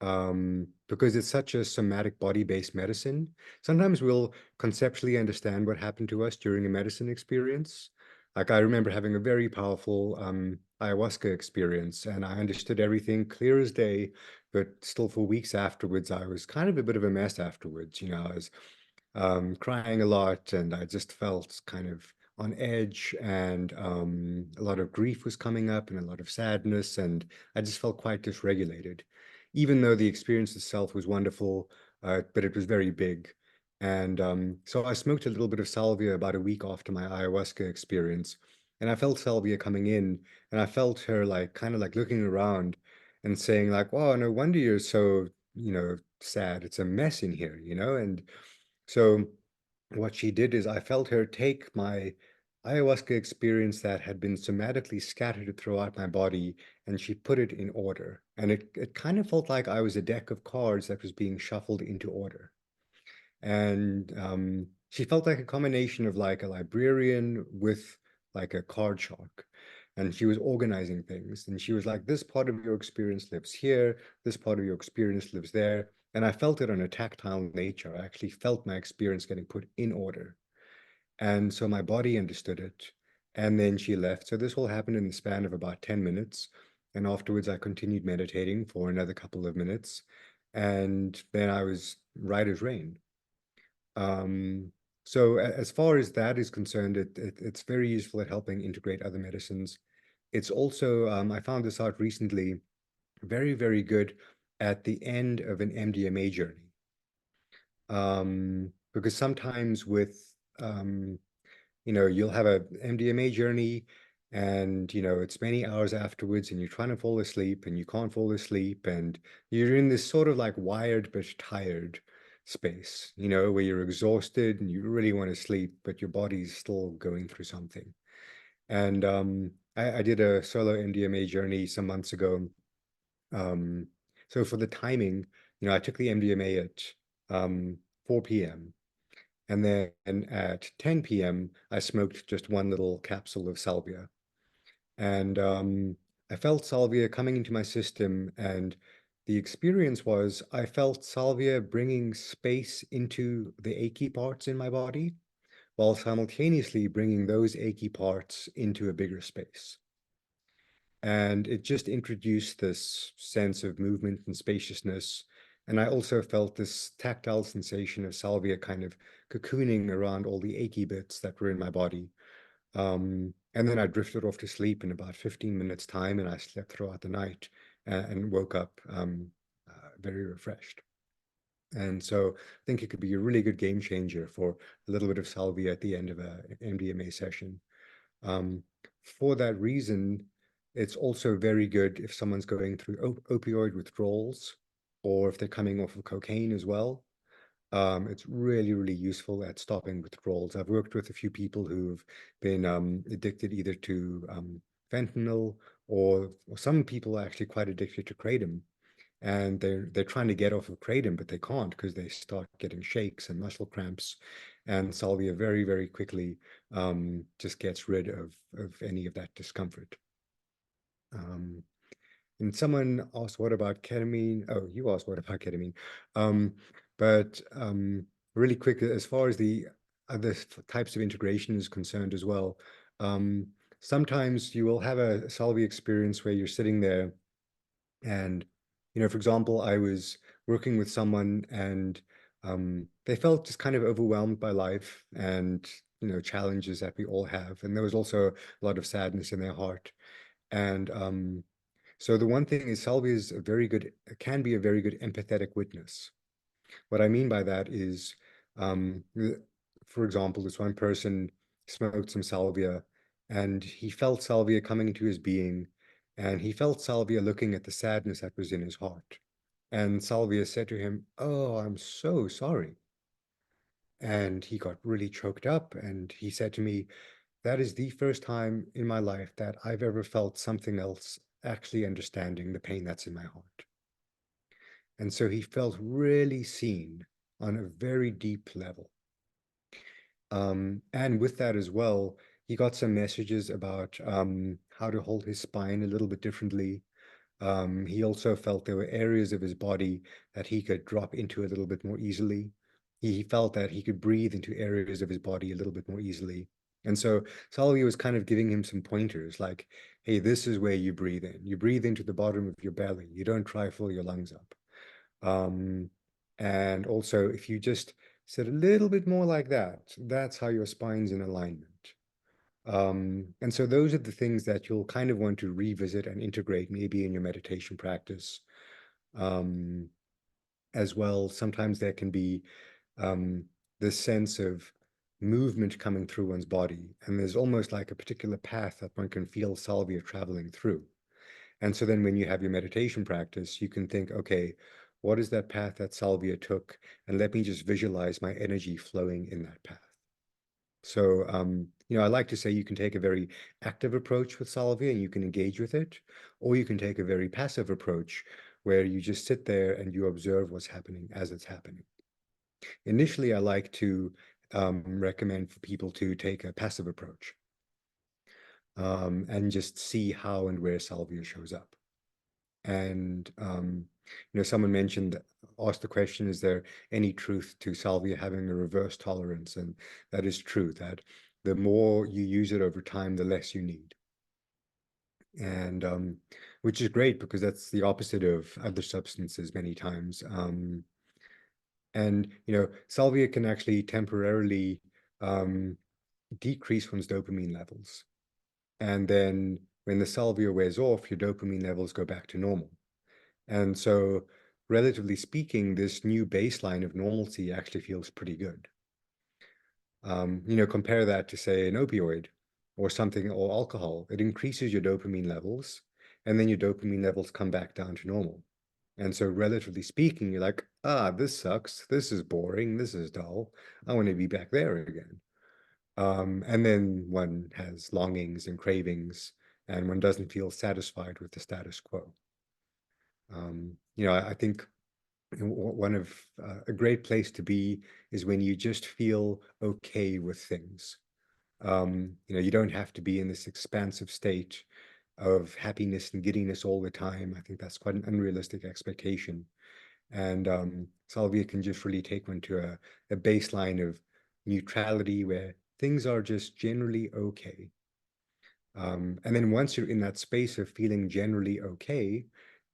[SPEAKER 2] Because it's such a somatic body-based medicine. Sometimes we'll conceptually understand what happened to us during a medicine experience. Like I remember having a very powerful ayahuasca experience, and I understood everything clear as day, but still for weeks afterwards, I was kind of a bit of a mess afterwards. I was crying a lot, and I just felt kind of on edge, and a lot of grief was coming up and a lot of sadness, and I just felt quite dysregulated, even though the experience itself was wonderful, but it was very big. And so I smoked a little bit of salvia about a week after my ayahuasca experience, and I felt salvia coming in, and I felt her like kind of like looking around and saying like, "Wow, no wonder you're so, sad. It's a mess in here, And so what she did is I felt her take my ayahuasca experience that had been somatically scattered throughout my body, and she put it in order. And it kind of felt like I was a deck of cards that was being shuffled into order. And she felt like a combination of like a librarian with like a card shark. And she was organizing things. And she was like, this part of your experience lives here, this part of your experience lives there. And I felt it on a tactile nature. I actually felt my experience getting put in order. And so my body understood it. And then she left. So this all happened in the span of about 10 minutes. And afterwards, I continued meditating for another couple of minutes. And then I was right as rain. So as far as that is concerned, it's very useful at helping integrate other medicines. It's also, I found this out recently, very, very good at the end of an MDMA journey. Because sometimes with, you'll have a MDMA journey and, it's many hours afterwards and you're trying to fall asleep and you can't fall asleep and you're in this sort of like wired but tired space, where you're exhausted and you really want to sleep, but your body's still going through something. And I did a solo MDMA journey some months ago. So for the timing, I took the MDMA at 4 p.m. And then at 10 p.m., I smoked just one little capsule of salvia. And I felt salvia coming into my system, and the experience was I felt salvia bringing space into the achy parts in my body, while simultaneously bringing those achy parts into a bigger space. And it just introduced this sense of movement and spaciousness. And I also felt this tactile sensation of salvia kind of cocooning around all the achy bits that were in my body. And then I drifted off to sleep in about 15 minutes time, and I slept throughout the night and woke up very refreshed. And so I think it could be a really good game changer for a little bit of salvia at the end of a MDMA session. For that reason, it's also very good if someone's going through opioid withdrawals, or if they're coming off of cocaine as well. It's really, really useful at stopping withdrawals. I've worked with a few people who've been addicted either to fentanyl, or some people are actually quite addicted to kratom. And they're trying to get off of kratom, but they can't because they start getting shakes and muscle cramps. And salvia very, very quickly just gets rid of any of that discomfort. And someone asked, what about ketamine? Oh, you asked, what about ketamine? But really quick, as far as the other types of integration is concerned as well, sometimes you will have a salvia experience where you're sitting there and, for example, I was working with someone and they felt just kind of overwhelmed by life and, challenges that we all have. And there was also a lot of sadness in their heart. And so the one thing is salvia is can be a very good empathetic witness. What I mean by that is, for example, this one person smoked some salvia and he felt salvia coming into his being, and he felt salvia looking at the sadness that was in his heart. And salvia said to him, "Oh, I'm so sorry." And he got really choked up, and he said to me, "That is the first time in my life that I've ever felt something else actually understanding the pain that's in my heart." And so he felt really seen on a very deep level. And with that as well, he got some messages about how to hold his spine a little bit differently. He also felt there were areas of his body that he could drop into a little bit more easily. He felt that he could breathe into areas of his body a little bit more easily. And so Salvia was kind of giving him some pointers like, hey, this is where you breathe in. You breathe into the bottom of your belly. You don't try fill your lungs up. And also, if you just sit a little bit more like that, that's how your spine's in alignment. And so those are the things that you'll kind of want to revisit and integrate maybe in your meditation practice. As well, sometimes there can be this sense of movement coming through one's body, and there's almost like a particular path that one can feel salvia traveling through. And so then when you have your meditation practice, you can think, okay, what is that path that salvia took? And let me just visualize my energy flowing in that path. So, I like to say you can take a very active approach with salvia and you can engage with it, or you can take a very passive approach where you just sit there and you observe what's happening as it's happening. Initially, I like to recommend for people to take a passive approach and just see how and where salvia shows up. And, someone asked the question, is there any truth to salvia having a reverse tolerance? And that is true, that the more you use it over time, the less you need. And which is great because that's the opposite of other substances many times. And, salvia can actually temporarily decrease one's dopamine levels. And then when the salvia wears off, your dopamine levels go back to normal. And so, relatively speaking, this new baseline of normalcy actually feels pretty good. Compare that to, say, an opioid or something, or alcohol. It increases your dopamine levels, and then your dopamine levels come back down to normal. And so, relatively speaking, you're like, this sucks. This is boring. This is dull. I want to be back there again. And then one has longings and cravings, and one doesn't feel satisfied with the status quo. I think one of a great place to be is when you just feel okay with things. You don't have to be in this expansive state of happiness and giddiness all the time. I think that's quite an unrealistic expectation. And Salvia can just really take one to a baseline of neutrality where things are just generally okay. And then once you're in that space of feeling generally okay,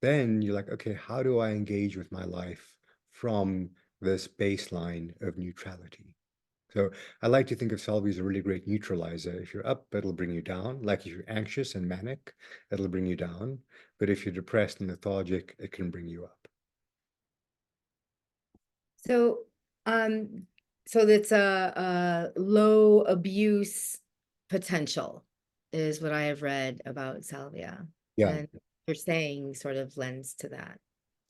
[SPEAKER 2] then you're like, okay, how do I engage with my life from this baseline of neutrality? So I like to think of Salvia as a really great neutralizer. If you're up, it'll bring you down. Like if you're anxious and manic, it'll bring you down. But if you're depressed and lethargic, it can bring you up.
[SPEAKER 1] So, so that's a low abuse potential is what I have read about salvia.
[SPEAKER 2] Yeah.
[SPEAKER 1] And you're saying sort of lends to that.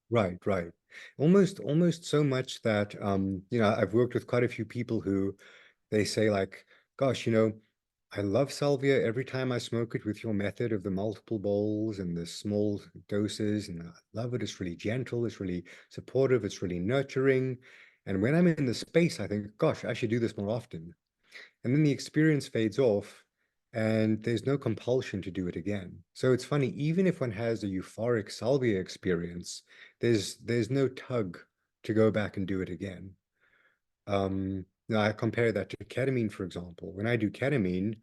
[SPEAKER 2] Right, right. Almost so much that I've worked with quite a few people who they say like, gosh, I love salvia every time I smoke it with your method of the multiple bowls and the small doses, and I love it. It's really gentle, it's really supportive, it's really nurturing. And when I'm in the space, I think, gosh, I should do this more often. And then the experience fades off and there's no compulsion to do it again. So it's funny, even if one has a euphoric salvia experience, there's no tug to go back and do it again. Now I compare that to ketamine, for example. When I do ketamine,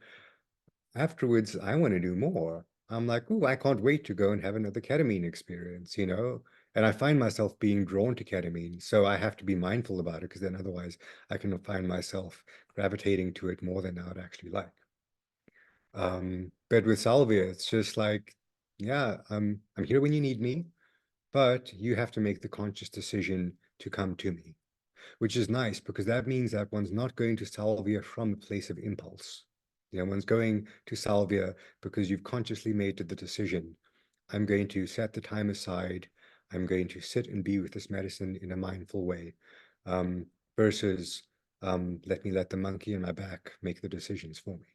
[SPEAKER 2] afterwards I want to do more. I'm like, oh, I can't wait to go and have another ketamine experience, And I find myself being drawn to ketamine. So I have to be mindful about it because then otherwise I can find myself gravitating to it more than I would actually like. But with salvia, it's just like, yeah, I'm here when you need me, but you have to make the conscious decision to come to me, which is nice because that means that one's not going to salvia from a place of impulse. One's going to salvia because you've consciously made the decision. I'm going to set the time aside. I'm going to sit and be with this medicine in a mindful way, um, versus let the monkey in my back make the decisions for me.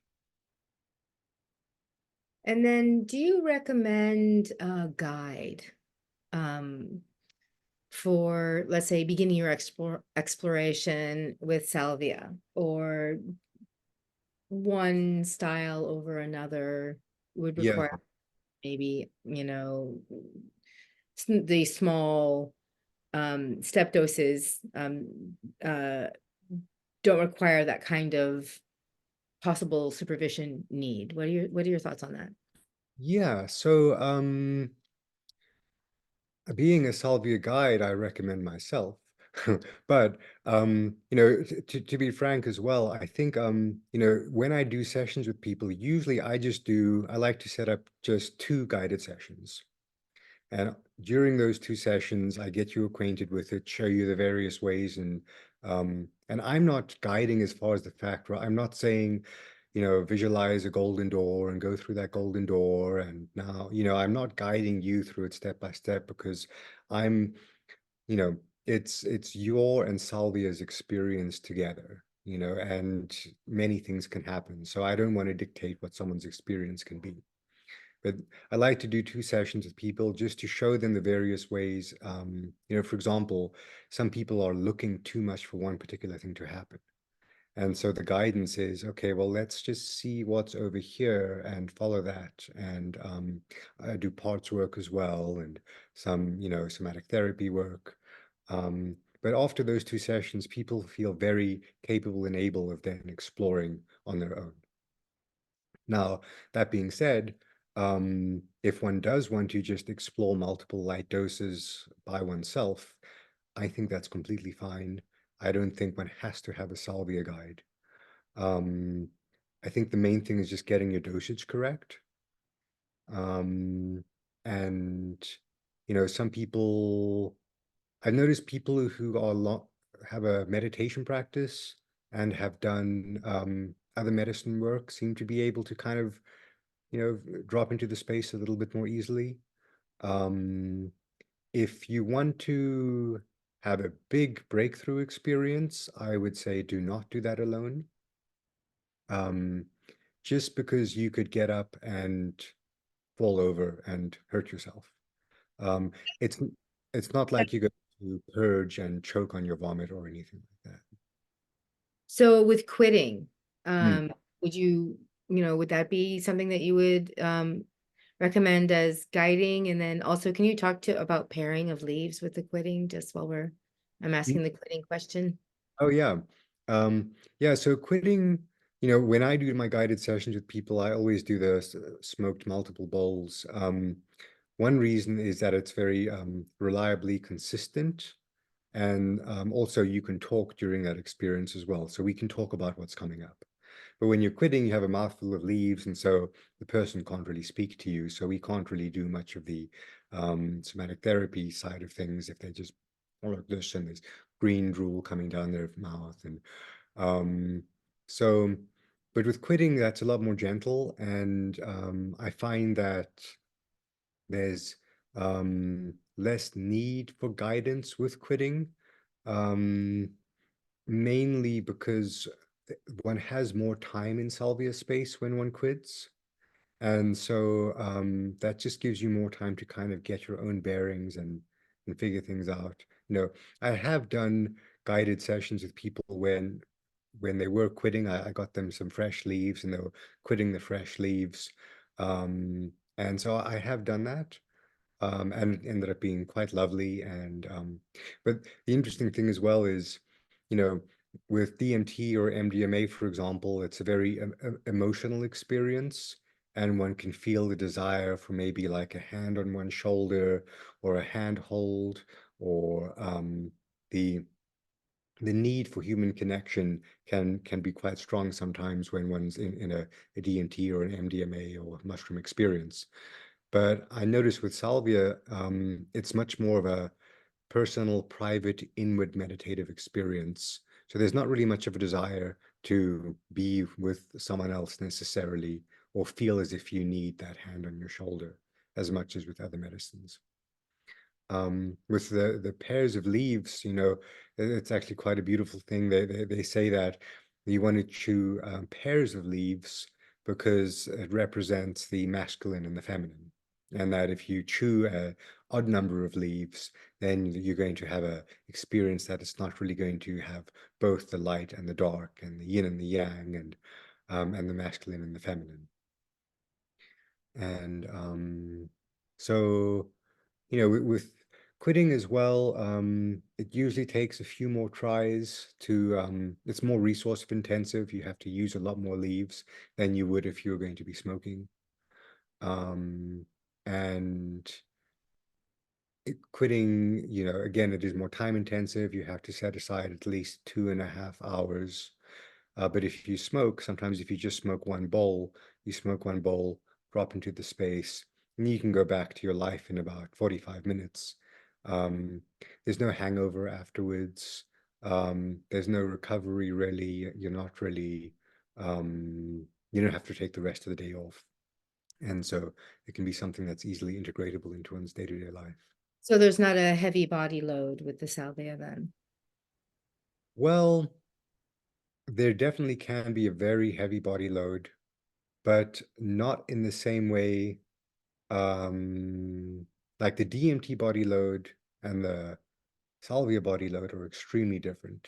[SPEAKER 1] And then do you recommend a guide for, let's say, beginning your exploration with salvia, or one style over another would
[SPEAKER 2] Yeah.
[SPEAKER 1] require maybe, the small step doses don't require that kind of possible supervision need. What are your thoughts on that?
[SPEAKER 2] Yeah, so being a salvia guide, I recommend myself. But to be frank as well, I think when I do sessions with people, usually I like to set up just 2 guided sessions. And during those 2 sessions, I get you acquainted with it, show you the various ways, and I'm not guiding as far as the fact, right? I'm not saying, visualize a golden door and go through that golden door. And now, I'm not guiding you through it step by step because I'm, you know, it's your and Salvia's experience together, and many things can happen. So I don't want to dictate what someone's experience can be. But I like to do 2 sessions with people just to show them the various ways. For example, some people are looking too much for one particular thing to happen. And so the guidance is, okay, well, let's just see what's over here and follow that. And I do parts work as well and some, somatic therapy work. But after those 2 sessions, people feel very capable and able of then exploring on their own. Now, that being said, if one does want to just explore multiple light doses by oneself, I think that's completely fine. I don't think one has to have a salvia guide. I think the main thing is just getting your dosage correct. And some people, I've noticed people who have a meditation practice and have done other medicine work seem to be able to kind of drop into the space a little bit more easily. If you want to have a big breakthrough experience, I would say do not do that alone. Just because you could get up and fall over and hurt yourself. Um, it's it's not like you go to purge and choke on your vomit or anything like that.
[SPEAKER 1] So with quitting,
[SPEAKER 2] Mm.
[SPEAKER 1] would you, would that be something that you would recommend as guiding? And then also, can you talk about pairing of leaves with the quitting, just while I'm asking the quitting question?
[SPEAKER 2] Oh yeah. Yeah, so quitting, when I do my guided sessions with people, I always do the smoked multiple bowls. One reason is that it's very reliably consistent. And also you can talk during that experience as well. So we can talk about what's coming up. But when you're quitting, you have a mouthful of leaves, and so the person can't really speak to you. So we can't really do much of the somatic therapy side of things if they just all like this and there's green drool coming down their mouth. And um, so, but with quitting, that's a lot more gentle. And I find that there's less need for guidance with quitting, mainly because one has more time in salvia space when one quits. And so that just gives you more time to kind of get your own bearings and figure things out. I have done guided sessions with people when they were quitting. I got them some fresh leaves and they were quitting the fresh leaves. And so I have done that. And it ended up being quite lovely. And but the interesting thing as well is, you know, with DMT or MDMA, for example, it's a very emotional experience, and one can feel the desire for maybe like a hand on one's shoulder or a hand hold, or the need for human connection can be quite strong sometimes when one's in a DMT or an MDMA or mushroom experience. But I noticed with salvia, it's much more of a personal, private, inward meditative experience. So there's not really much of a desire to be with someone else necessarily, or feel as if you need that hand on your shoulder as much as with other medicines. With the pairs of leaves, it's actually quite a beautiful thing. They say that you want to chew pairs of leaves because it represents the masculine and the feminine, and that if you chew a odd number of leaves, then you're going to have a experience that it's not really going to have both the light and the dark, and the yin and the yang, and the masculine and the feminine. And so with quitting as well, it usually takes a few more tries to, it's more resource intensive. You have to use a lot more leaves than you would if you were going to be smoking. And quitting, again, it is more time intensive. You have to set aside at least 2.5 hours. But if you smoke, sometimes if you just smoke one bowl, you smoke one bowl, drop into the space, and you can go back to your life in about 45 minutes. There's no hangover afterwards. There's no recovery really. You're not really, you don't have to take the rest of the day off. And so it can be something that's easily integratable into one's day-to-day life.
[SPEAKER 1] So there's not a heavy body load with the salvia then?
[SPEAKER 2] Well, there definitely can be a very heavy body load, but not in the same way. Like the DMT body load and the salvia body load are extremely different.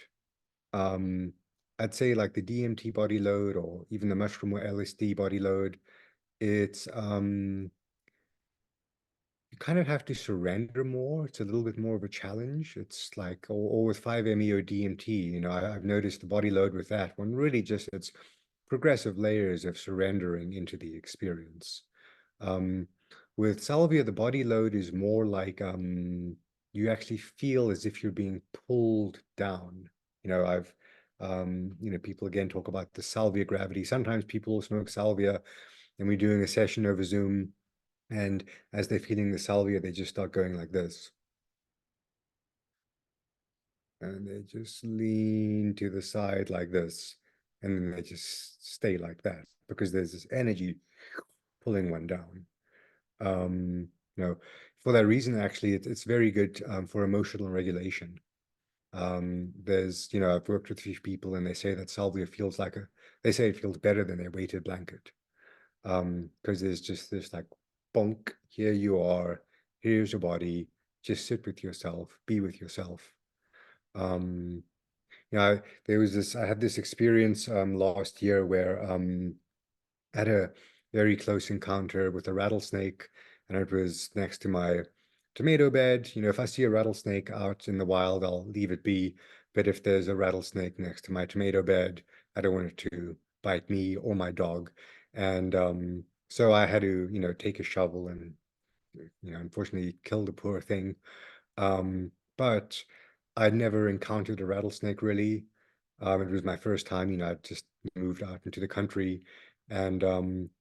[SPEAKER 2] I'd say like the DMT body load or even the mushroom or LSD body load, it's you kind of have to surrender more. It's a little bit more of a challenge. It's like, or with 5-MeO DMT, I've noticed the body load with that one really just, it's progressive layers of surrendering into the experience. With salvia, the body load is more like you actually feel as if you're being pulled down. People again talk about the salvia gravity. Sometimes people smoke salvia and we're doing a session over Zoom, and as they're feeling the salvia, they just start going like this. And they just lean to the side like this. And then they just stay like that because there's this energy pulling one down. Um, for that reason, actually, it's very good for emotional regulation. I've worked with a few people and they say that salvia feels like they say it feels better than a weighted blanket. Because there's just this like, bonk, here you are, here's your body, just sit with yourself, be with yourself. I had this experience last year where at very close encounter with a rattlesnake, and it was next to my tomato bed. You know, if I see a rattlesnake out in the wild, I'll leave it be. But if there's a rattlesnake next to my tomato bed, I don't want it to bite me or my dog. And so I had to, you know, take a shovel and, you know, unfortunately kill the poor thing. But I'd never encountered a rattlesnake really. It was my first time, you know, I just moved out into the country. And,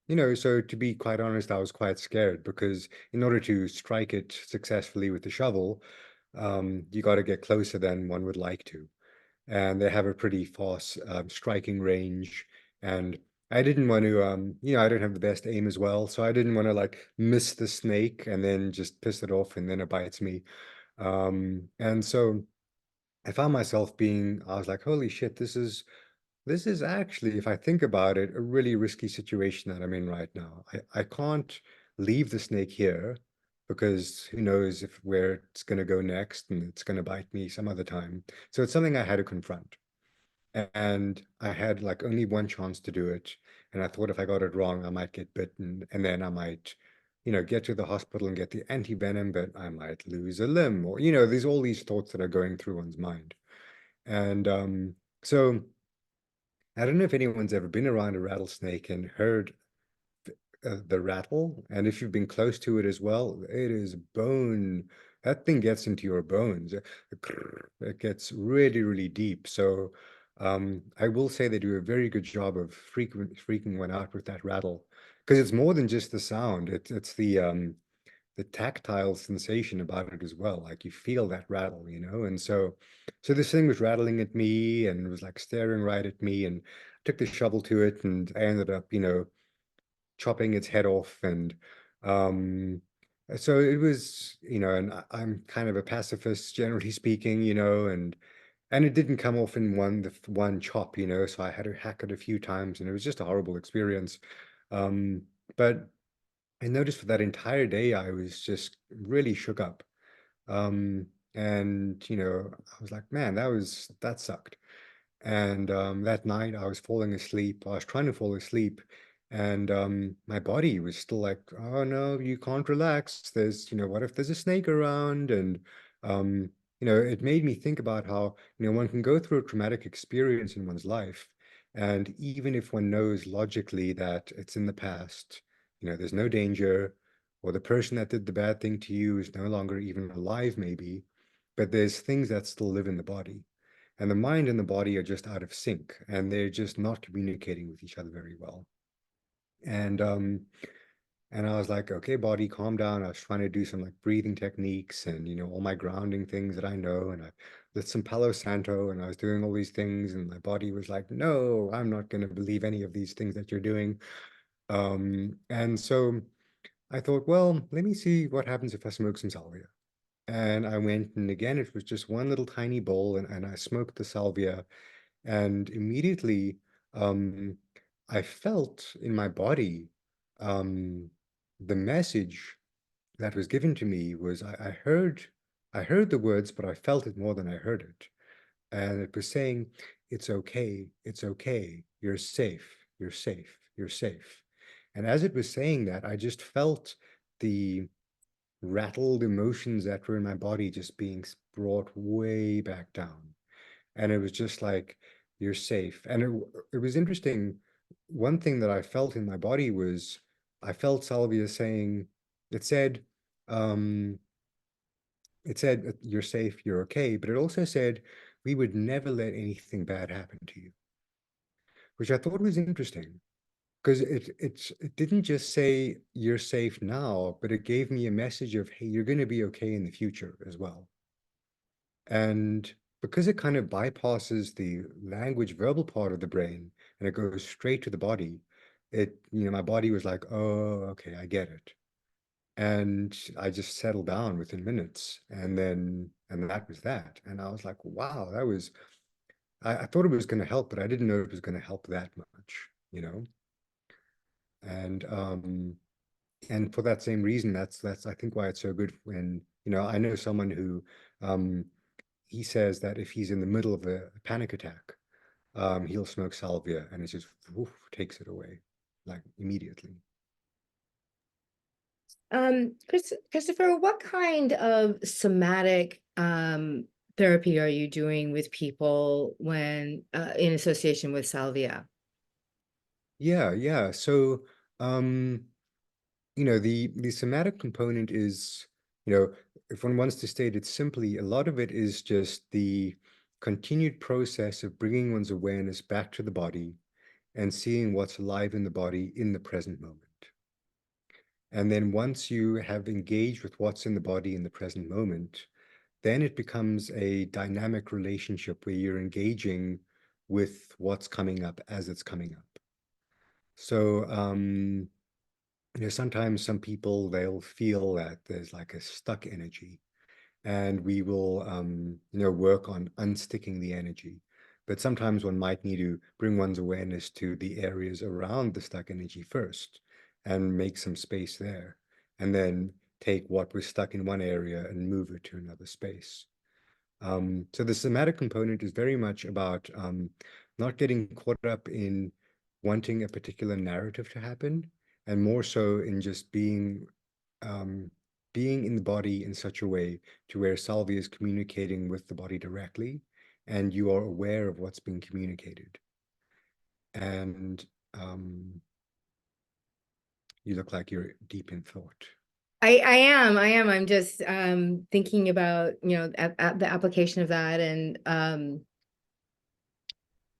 [SPEAKER 2] you know, so to be quite honest, I was quite scared because in order to strike it successfully with the shovel, you got to get closer than one would like to. And they have a pretty fast striking range. And I didn't want to, you know, I don't have the best aim as well. So I didn't want to like miss the snake and then just piss it off and then it bites me. And so I found myself being, I was like, holy shit, this is actually, if I think about it, a really risky situation that I'm in right now. I can't leave the snake here because who knows if where it's going to go next and it's going to bite me some other time. So it's something I had to confront. And I had like only one chance to do it. And I thought if I got it wrong, I might get bitten and then I might, you know, get to the hospital and get the anti-venom, but I might lose a limb or, you know, there's all these thoughts that are going through one's mind. And so I don't know if anyone's ever been around a rattlesnake and heard the rattle, and if you've been close to it as well, it is bone. That thing gets into your bones. It gets really, really deep. So I will say they do a very good job of freaking one out with that rattle, because it's more than just the sound. It's the tactile sensation about it as well. Like you feel that rattle, you know? And so this thing was rattling at me and was like staring right at me, and I took the shovel to it and I ended up, you know, chopping its head off. And um so it was, you know, and I'm kind of a pacifist generally speaking, you know, and it didn't come off in one chop, you know, so I had to hack it a few times and it was just a horrible experience. But I noticed for that entire day, I was just really shook up. Um, and you know, I was like, man, that sucked. And that night I was falling asleep. I was trying to fall asleep, and my body was still like, oh no, you can't relax. There's, you know, what if there's a snake around? And um, you know, it made me think about how, you know, one can go through a traumatic experience in one's life, and even if one knows logically that it's in the past, you know, there's no danger, or the person that did the bad thing to you is no longer even alive, maybe, but there's things that still live in the body. And the mind and the body are just out of sync and they're just not communicating with each other very well. And and I was like, okay, body, calm down. I was trying to do some like breathing techniques and, you know, all my grounding things that I know. And I lit some Palo Santo and I was doing all these things. And my body was like, no, I'm not going to believe any of these things that you're doing. And so I thought, well, let me see what happens if I smoke some salvia. And I went, and again, it was just one little tiny bowl, and I smoked the salvia, and immediately um, I felt in my body um, the message that was given to me was I heard the words, but I felt it more than I heard it. And it was saying, it's okay, you're safe, you're safe, you're safe. And as it was saying that, I just felt the rattled emotions that were in my body just being brought way back down. And it was just like, you're safe. And it was interesting. One thing that I felt in my body was I felt Salvia saying, it said, um, you're safe, you're okay. But it also said, we would never let anything bad happen to you, which I thought was interesting because it didn't just say you're safe now, but it gave me a message of, hey, you're going to be okay in the future as well. And because it kind of bypasses the language verbal part of the brain and it goes straight to the body, you know, my body was like, oh, okay, I get it. And I just settled down within minutes. And that was that. And I was like, wow, I thought it was going to help, but I didn't know it was going to help that much, you know? And, and for that same reason, that's I think why it's so good when, you know, I know someone who he says that if he's in the middle of a panic attack, he'll smoke salvia and it just takes it away, like immediately.
[SPEAKER 1] Christopher, what kind of somatic therapy are you doing with people when in association with salvia?
[SPEAKER 2] Yeah. So, the somatic component is, if one wants to state it simply, a lot of it is just the continued process of bringing one's awareness back to the body and seeing what's alive in the body in the present moment. And then once you have engaged with what's in the body in the present moment, then it becomes a dynamic relationship where you're engaging with what's coming up as it's coming up. So, sometimes some people, they'll feel that there's like a stuck energy, and we will, work on unsticking the energy. But sometimes one might need to bring one's awareness to the areas around the stuck energy first and make some space there, and then take what was stuck in one area and move it to another space. So the somatic component is very much about not getting caught up in wanting a particular narrative to happen, and more so in just um, being in the body in such a way to where Salvia is communicating with the body directly, and you are aware of what's being communicated. And you look like you're deep in thought.
[SPEAKER 1] I am. I'm just thinking about, at the application of that and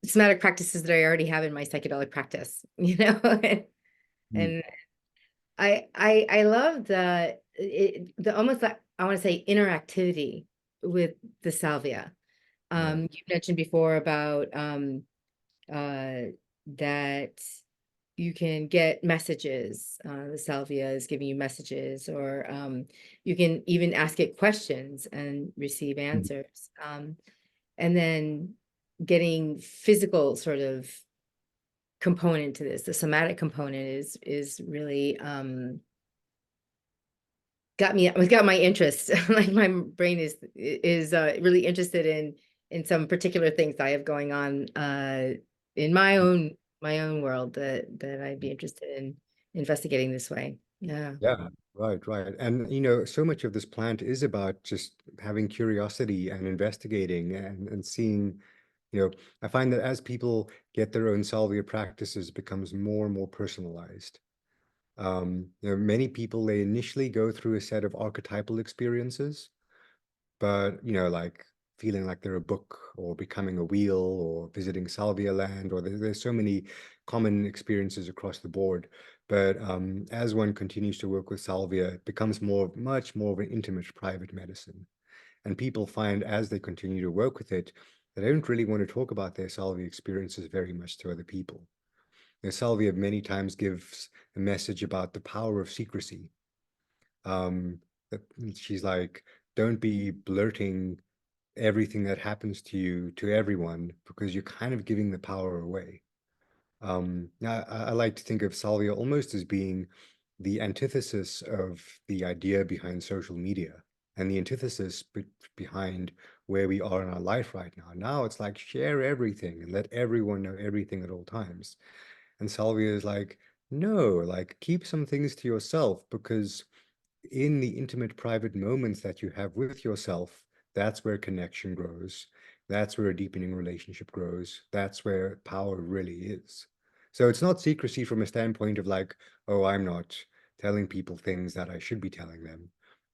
[SPEAKER 1] somatic practices that I already have in my psychedelic practice, and I love the almost like, I want to say, interactivity with the salvia. You mentioned before about that you can get messages. The salvia is giving you messages, or you can even ask it questions and receive answers. And then getting physical sort of component to this, the somatic component is really got my interest. Like my brain is really interested in some particular things I have going on in my own world that I'd be interested in investigating this way. Yeah.
[SPEAKER 2] Yeah, right. And so much of this plant is about just having curiosity and investigating and seeing, I find that as people get their own salvia practices, it becomes more and more personalized. Many people, they initially go through a set of archetypal experiences, but like feeling like they're a book, or becoming a wheel, or visiting salvia land, or there's so many common experiences across the board. But as one continues to work with salvia, it becomes much more of an intimate, private medicine. And people find, as they continue to work with it, they don't really want to talk about their salvia experiences very much to other people. Salvia many times gives a message about the power of secrecy. That she's like, don't be blurting everything that happens to you to everyone, because you're kind of giving the power away. I like to think of salvia almost as being the antithesis of the idea behind social media, and the antithesis behind where we are in our life right now. Now it's like, share everything and let everyone know everything at all times. And salvia is like, no, like keep some things to yourself, because in the intimate, private moments that you have with yourself, that's where connection grows. That's where a deepening relationship grows. That's where power really is. So it's not secrecy from a standpoint of like, oh, I'm not telling people things that I should be telling them.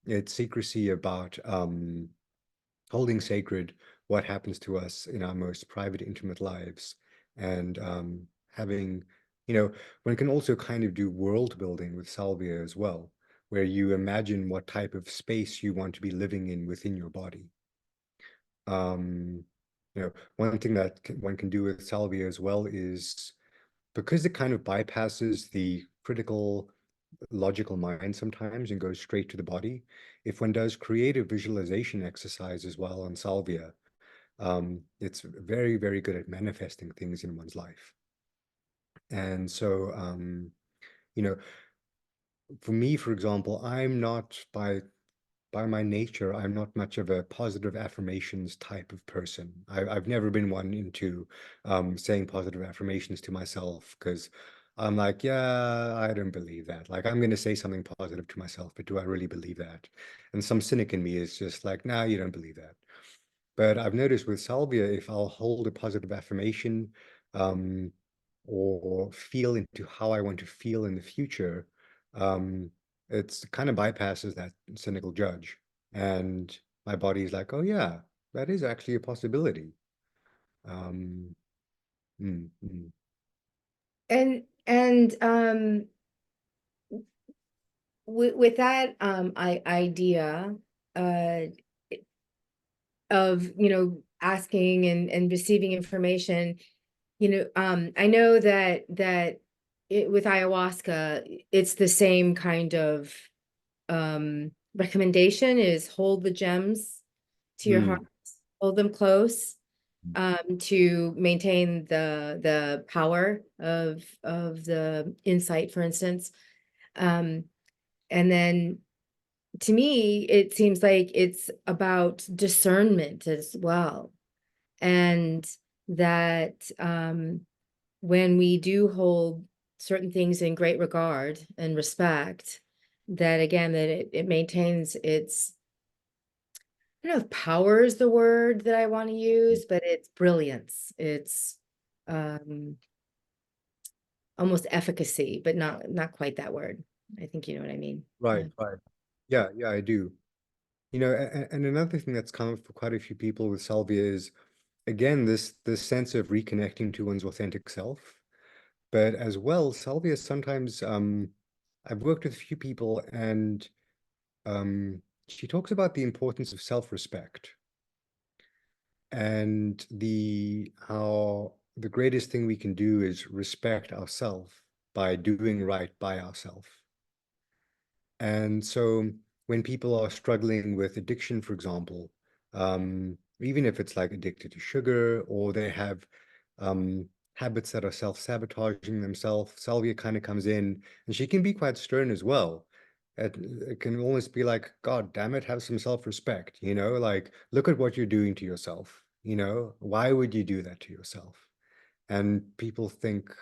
[SPEAKER 2] It's secrecy about holding sacred what happens to us in our most private, intimate lives, and having, one can also kind of do world building with salvia as well, where you imagine what type of space you want to be living in within your body. One thing that one can do with salvia as well is, because it kind of bypasses the critical logical mind sometimes and goes straight to the body. If one does creative visualization exercise as well on salvia, it's very, very good at manifesting things in one's life. And so, you know, for me, for example, I'm not by my nature, I'm not much of a positive affirmations type of person. I've never been one into saying positive affirmations to myself, because I'm like, yeah, I don't believe that. Like, I'm going to say something positive to myself, but do I really believe that? And some cynic in me is just like, nah, you don't believe that. But I've noticed with salvia, if I'll hold a positive affirmation, um, or feel into how I want to feel in the future, um, it's kind of bypasses that cynical judge. And my body's like, oh yeah, that is actually a possibility. Um, mm, mm.
[SPEAKER 1] And with that idea uh of, asking and receiving information, I know that with ayahuasca, it's the same kind of recommendation is hold the gems to your heart,
[SPEAKER 2] Mm.
[SPEAKER 1] hold them close, to maintain the power of the insight, for instance. Um, and then to me, it seems like it's about discernment as well. And that when we do hold certain things in great regard and respect, that again, that it maintains its, I don't know if power is the word that I want to use, but it's brilliance. It's um, almost efficacy, but not quite that word. I think you know what I mean.
[SPEAKER 2] Right, right. Yeah, yeah, I do. And another thing that's come up for quite a few people with salvia is, again, this sense of reconnecting to one's authentic self. But as well, salvia sometimes, I've worked with a few people, and she talks about the importance of self-respect and the how the greatest thing we can do is respect ourselves by doing right by ourselves. And so when people are struggling with addiction, for example, even if it's like addicted to sugar, or they have habits that are self-sabotaging themselves, salvia kind of comes in, and she can be quite stern as well. It can almost be like, God damn it, have some self-respect, like, look at what you're doing to yourself, why would you do that to yourself? And people think,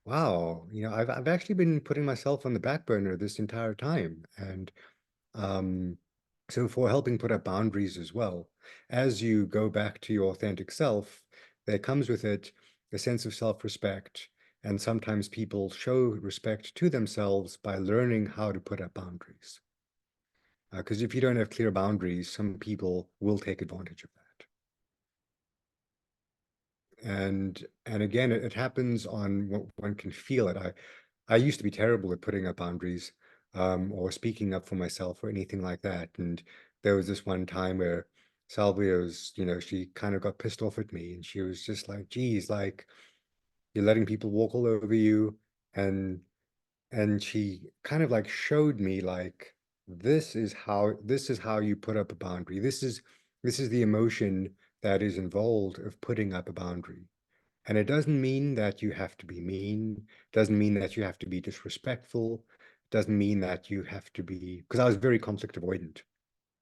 [SPEAKER 2] wow, I've actually been putting myself on the back burner this entire time. And um, so for helping put up boundaries as well, as you go back to your authentic self, there comes with it a sense of self-respect. And sometimes people show respect to themselves by learning how to put up boundaries. Because if you don't have clear boundaries, some people will take advantage of that. And again, it happens on what one can feel it. I used to be terrible at putting up boundaries, or speaking up for myself or anything like that. And there was this one time where Salvia was, she kind of got pissed off at me, and she was just like, geez, like, you're letting people walk all over you. And she kind of like showed me like, this is how you put up a boundary. This is the emotion that is involved of putting up a boundary. And it doesn't mean that you have to be mean, doesn't mean that you have to be disrespectful, doesn't mean that you have to be, because I was very conflict avoidant.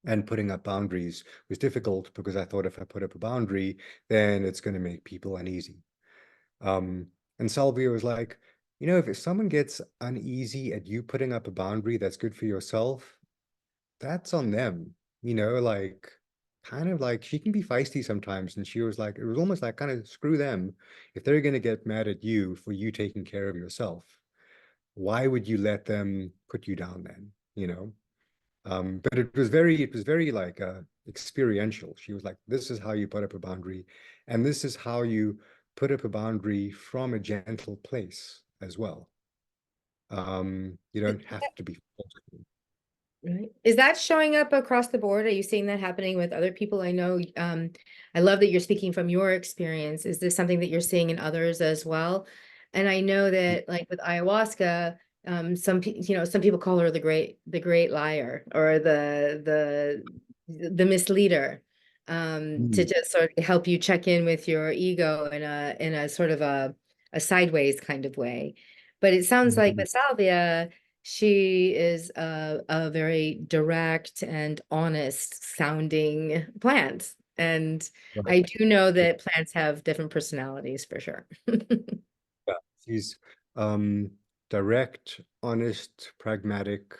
[SPEAKER 2] And putting up boundaries was difficult because I thought if I put up a boundary, then it's going to make people uneasy. Um, and Salvia was like, if someone gets uneasy at you putting up a boundary that's good for yourself, that's on them, like, kind of like, she can be feisty sometimes. And she was like, it was almost like, kind of, screw them. If they're going to get mad at you for you taking care of yourself, why would you let them put you down then? But it was very like experiential. She was like, this is how you put up a boundary, and this is how you put up a boundary from a gentle place as well. You don't have to be forceful.
[SPEAKER 1] Right. Is that showing up across the board? Are you seeing that happening with other people? I know, I love that you're speaking from your experience. Is this something that you're seeing in others as well? And I know that like with ayahuasca, some people call her the great liar, or the misleader, to
[SPEAKER 2] Mm.
[SPEAKER 1] just sort of help you check in with your ego in a sort of a sideways kind of way. But it sounds like
[SPEAKER 2] Mhm.
[SPEAKER 1] with Salvia, she is a very direct and honest sounding plant. And
[SPEAKER 2] Right.
[SPEAKER 1] I do know that plants have different personalities for sure.
[SPEAKER 2] Yeah. She's direct, honest, pragmatic.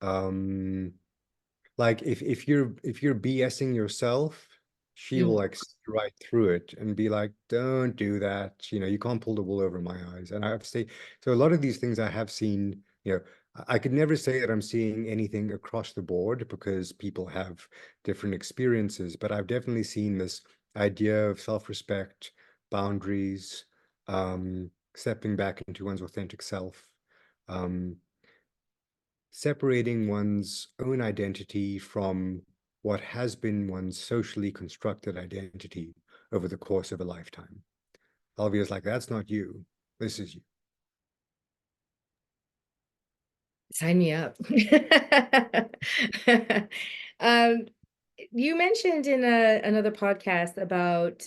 [SPEAKER 2] Like if you're BSing yourself, she will like see right through it and be like, don't do that. You can't pull the wool over my eyes. And I have to say, so a lot of these things I have seen, I could never say that I'm seeing anything across the board because people have different experiences, but I've definitely seen this idea of self-respect, boundaries, stepping back into one's authentic self, um, separating one's own identity from what has been one's socially constructed identity over the course of a lifetime. Salvia's like, that's not you. This is you.
[SPEAKER 1] Sign me up. Um, you mentioned in another podcast about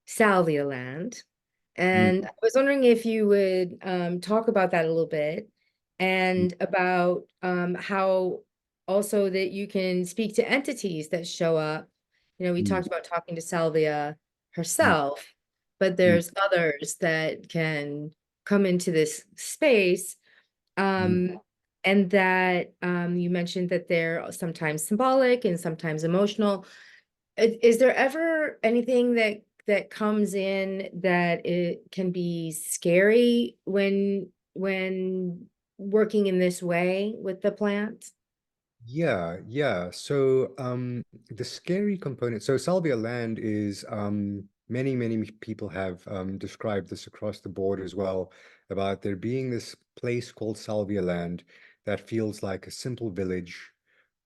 [SPEAKER 1] Salvia land, and I was wondering if you would talk about that a little bit and about how also that you can speak to entities that show up. We talked about talking to Salvia herself, but there's others that can come into this space. And that you mentioned that they're sometimes symbolic and sometimes emotional. Is there ever anything that comes in that it can be scary when working in this way with the plant?
[SPEAKER 2] Yeah. So the scary component, so Salvia land is many people have described this across the board as well, about there being this place called Salvia land that feels like a simple village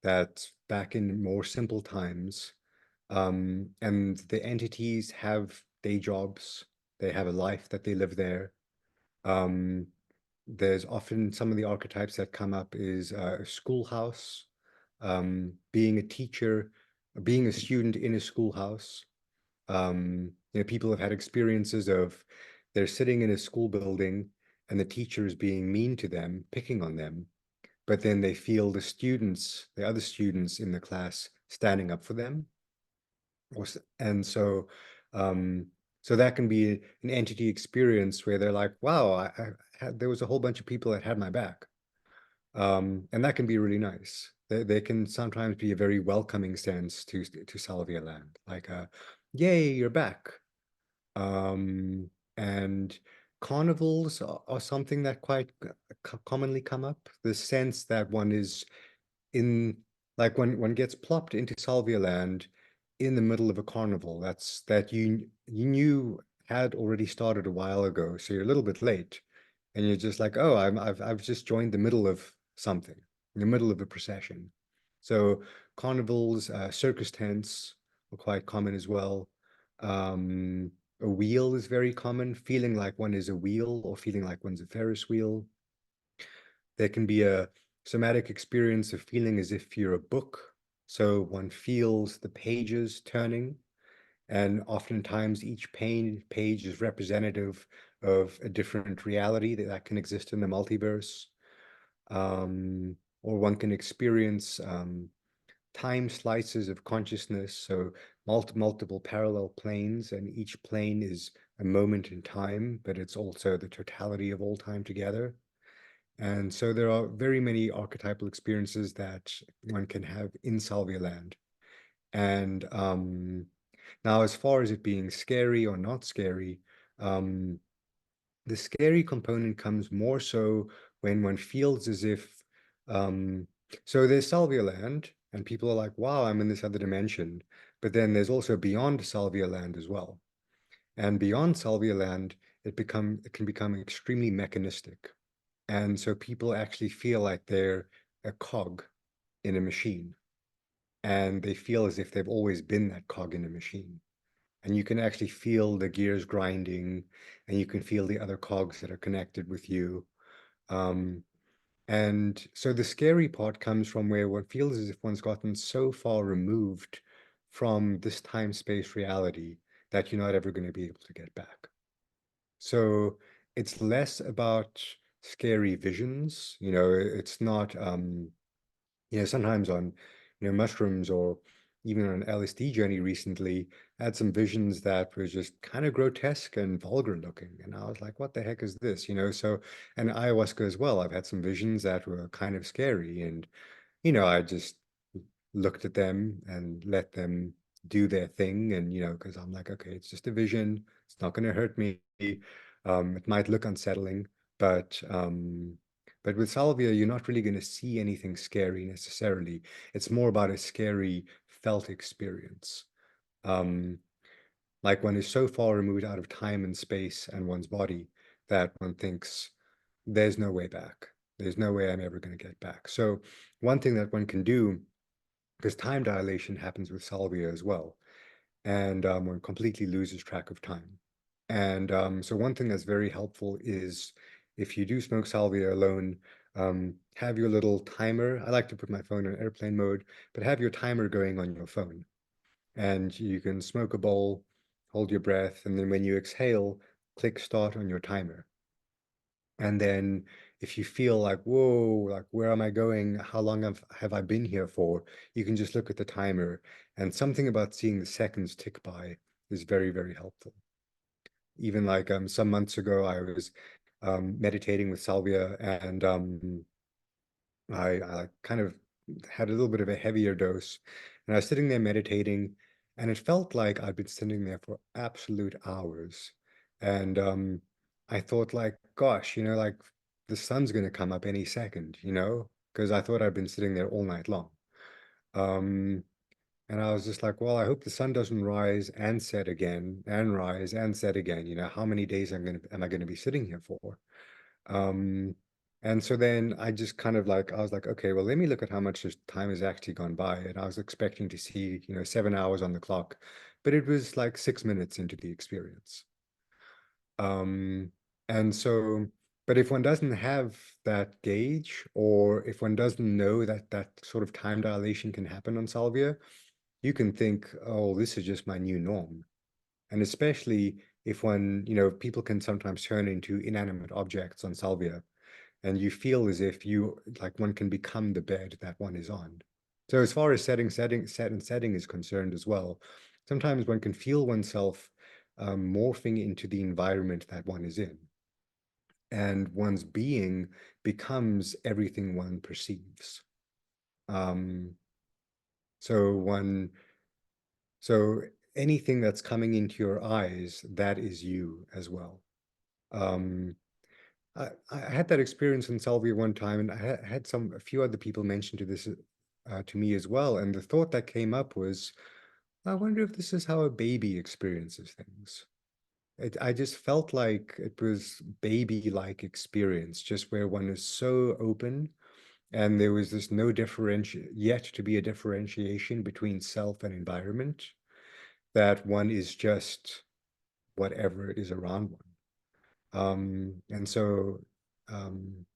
[SPEAKER 2] that's back in more simple times. And the entities have day jobs, they have a life that they live there. Um, there's often some of the archetypes that come up is a schoolhouse, being a teacher, being a student in a schoolhouse. People have had experiences of they're sitting in a school building and the teacher is being mean to them, picking on them, but then they feel the other students in the class standing up for them. And so that can be an entity experience where they're like, wow, there was a whole bunch of people that had my back. And that can be really nice. They can sometimes be a very welcoming sense to Salvia land, like, yay, you're back. And carnivals are something that quite commonly come up. The sense that one is in, like when one gets plopped into Salvia land in the middle of a carnival, that you knew had already started a while ago, so you're a little bit late, and you're just like, oh, I've just joined the middle of something, in the middle of a procession. So carnivals, circus tents are quite common as well. Um, a wheel is very common, feeling like one is a wheel or feeling like one's a Ferris wheel. There can be a somatic experience of feeling as if you're a book. So one feels the pages turning, and oftentimes each page is representative of a different reality that can exist in the multiverse. Or one can experience time slices of consciousness, so multiple parallel planes, and each plane is a moment in time, but it's also the totality of all time together. And so there are very many archetypal experiences that one can have in Salvia land. And now, as far as it being scary or not scary, um, the scary component comes more so when one feels as if, so there's Salvia land, and people are like, wow, I'm in this other dimension. But then there's also beyond Salvia land as well. And beyond Salvia land, it can become extremely mechanistic. And so people actually feel like they're a cog in a machine, and they feel as if they've always been that cog in a machine. And you can actually feel the gears grinding, and you can feel the other cogs that are connected with you. Um, and so the scary part comes from where one feels as if one's gotten so far removed from this time-space reality that you're not ever going to be able to get back. So it's less about scary visions. It's not, sometimes on, mushrooms or even on an LSD journey recently, I had some visions that were just kind of grotesque and vulgar looking. And I was like, what the heck is this? You know, so, and ayahuasca as well. I've had some visions that were kind of scary. And, you know, I just looked at them and let them do their thing. And, you know, because I'm like, okay, it's just a vision. It's not going to hurt me. It might look unsettling, but with salvia, you're not really going to see anything scary necessarily. It's more about a scary felt experience. Um, like one is so far removed out of time and space and one's body that one thinks there's no way back. There's no way I'm ever going to get back. So one thing that one can do, because time dilation happens with salvia as well, and one completely loses track of time. And so one thing that's very helpful is if you do smoke salvia alone, have your little timer. I like to put my phone on airplane mode, but have your timer going on your phone. And you can smoke a bowl, hold your breath, and then when you exhale, click start on your timer. And then if you feel like, whoa, like where am I going? How long have I been here for? You can just look at the timer. And something about seeing the seconds tick by is very, very helpful. Even like some months ago, I was meditating with salvia, and I kind of had a little bit of a heavier dose. And I was sitting there meditating, and it felt like I'd been sitting there for absolute hours. And I thought like, gosh, you know, like the sun's going to come up any second, you know, because I thought I'd been sitting there all night long. Um, and I was just like, well, I hope the sun doesn't rise and set again and rise and set again. You know, how many days am I going to be sitting here for? Um, and so then I just kind of like, I was like, okay, well, let me look at how much this time has actually gone by. And I was expecting to see, you know, 7 hours on the clock, but it was like 6 minutes into the experience. Um, and so, but if one doesn't have that gauge, or if one doesn't know that that sort of time dilation can happen on salvia, you can think, oh, this is just my new norm. And especially if one, you know, people can sometimes turn into inanimate objects on salvia, and you feel as if you, like one can become the bed that one is on. So as far as setting is concerned as well, sometimes one can feel oneself morphing into the environment that one is in. And one's being becomes everything one perceives. Um, so one So anything that's coming into your eyes, that is you as well. Um, I had that experience in Salvia one time, and I had a few other people mention to me as well. And the thought that came up was, I wonder if this is how a baby experiences things. I just felt like it was baby-like experience, just where one is so open, and there was this no yet to be a differentiation between self and environment, that one is just whatever is around one. And so, um,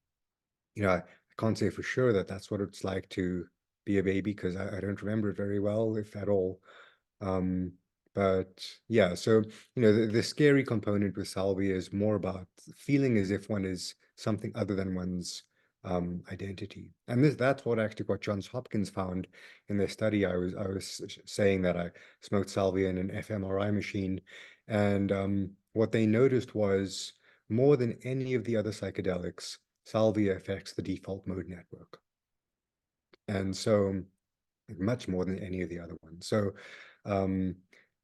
[SPEAKER 2] you know, I can't say for sure that that's what it's like to be a baby, because I don't remember it very well, if at all. Um, but yeah, so, you know, the scary component with salvia is more about feeling as if one is something other than one's identity. And that's what actually what Johns Hopkins found in their study. I was saying that I smoked salvia in an fMRI machine, and what they noticed was more than any of the other psychedelics, salvia affects the default mode network. And so much more than any of the other ones. So, um,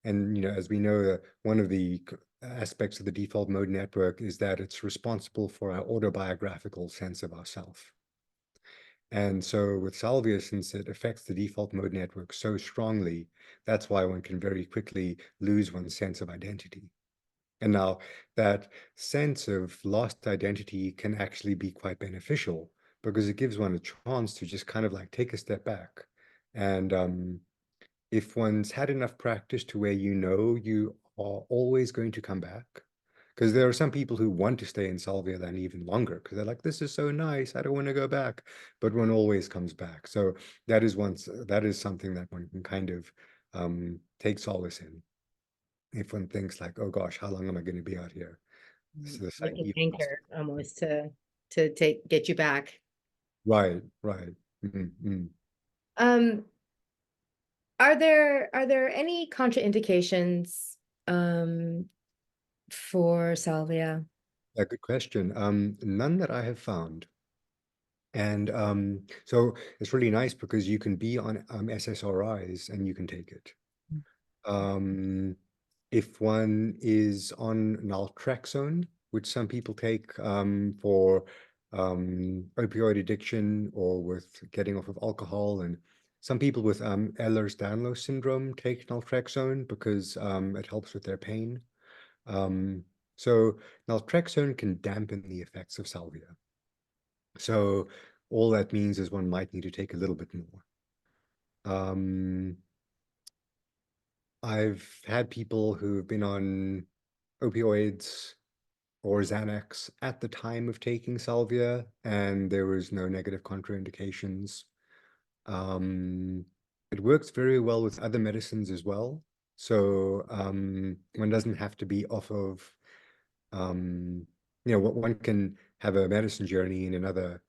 [SPEAKER 2] and you know, as we know, one of the aspects of the default mode network is that it's responsible for our autobiographical sense of ourself. And so with salvia, since it affects the default mode network so strongly, that's why one can very quickly lose one's sense of identity. And now that sense of lost identity can actually be quite beneficial, because it gives one a chance to just kind of like take a step back. And if one's had enough practice to where you know you are always going to come back, because there are some people who want to stay in salvia then even longer, because they're like, this is so nice, I don't want to go back, but one always comes back. So that is something that one can kind of take solace in, if one thinks like, oh gosh, how long am I going to be out here? So it's
[SPEAKER 1] Like
[SPEAKER 2] like,
[SPEAKER 1] an anchor almost to get you back.
[SPEAKER 2] right. Mm-hmm.
[SPEAKER 1] Um, Are there any contraindications for salvia?
[SPEAKER 2] A good question. None that I have found. And so it's really nice because you can be on SSRIs and you can take it. If one is on naltrexone, which some people take for opioid addiction or with getting off of alcohol, and some people with Ehlers-Danlos syndrome take naltrexone because it helps with their pain. So naltrexone can dampen the effects of salvia. So all that means is one might need to take a little bit more. I've had people who've been on opioids or Xanax at the time of taking salvia, and there was no negative contraindications. It works very well with other medicines as well. So one doesn't have to be off of, one can have a medicine journey in another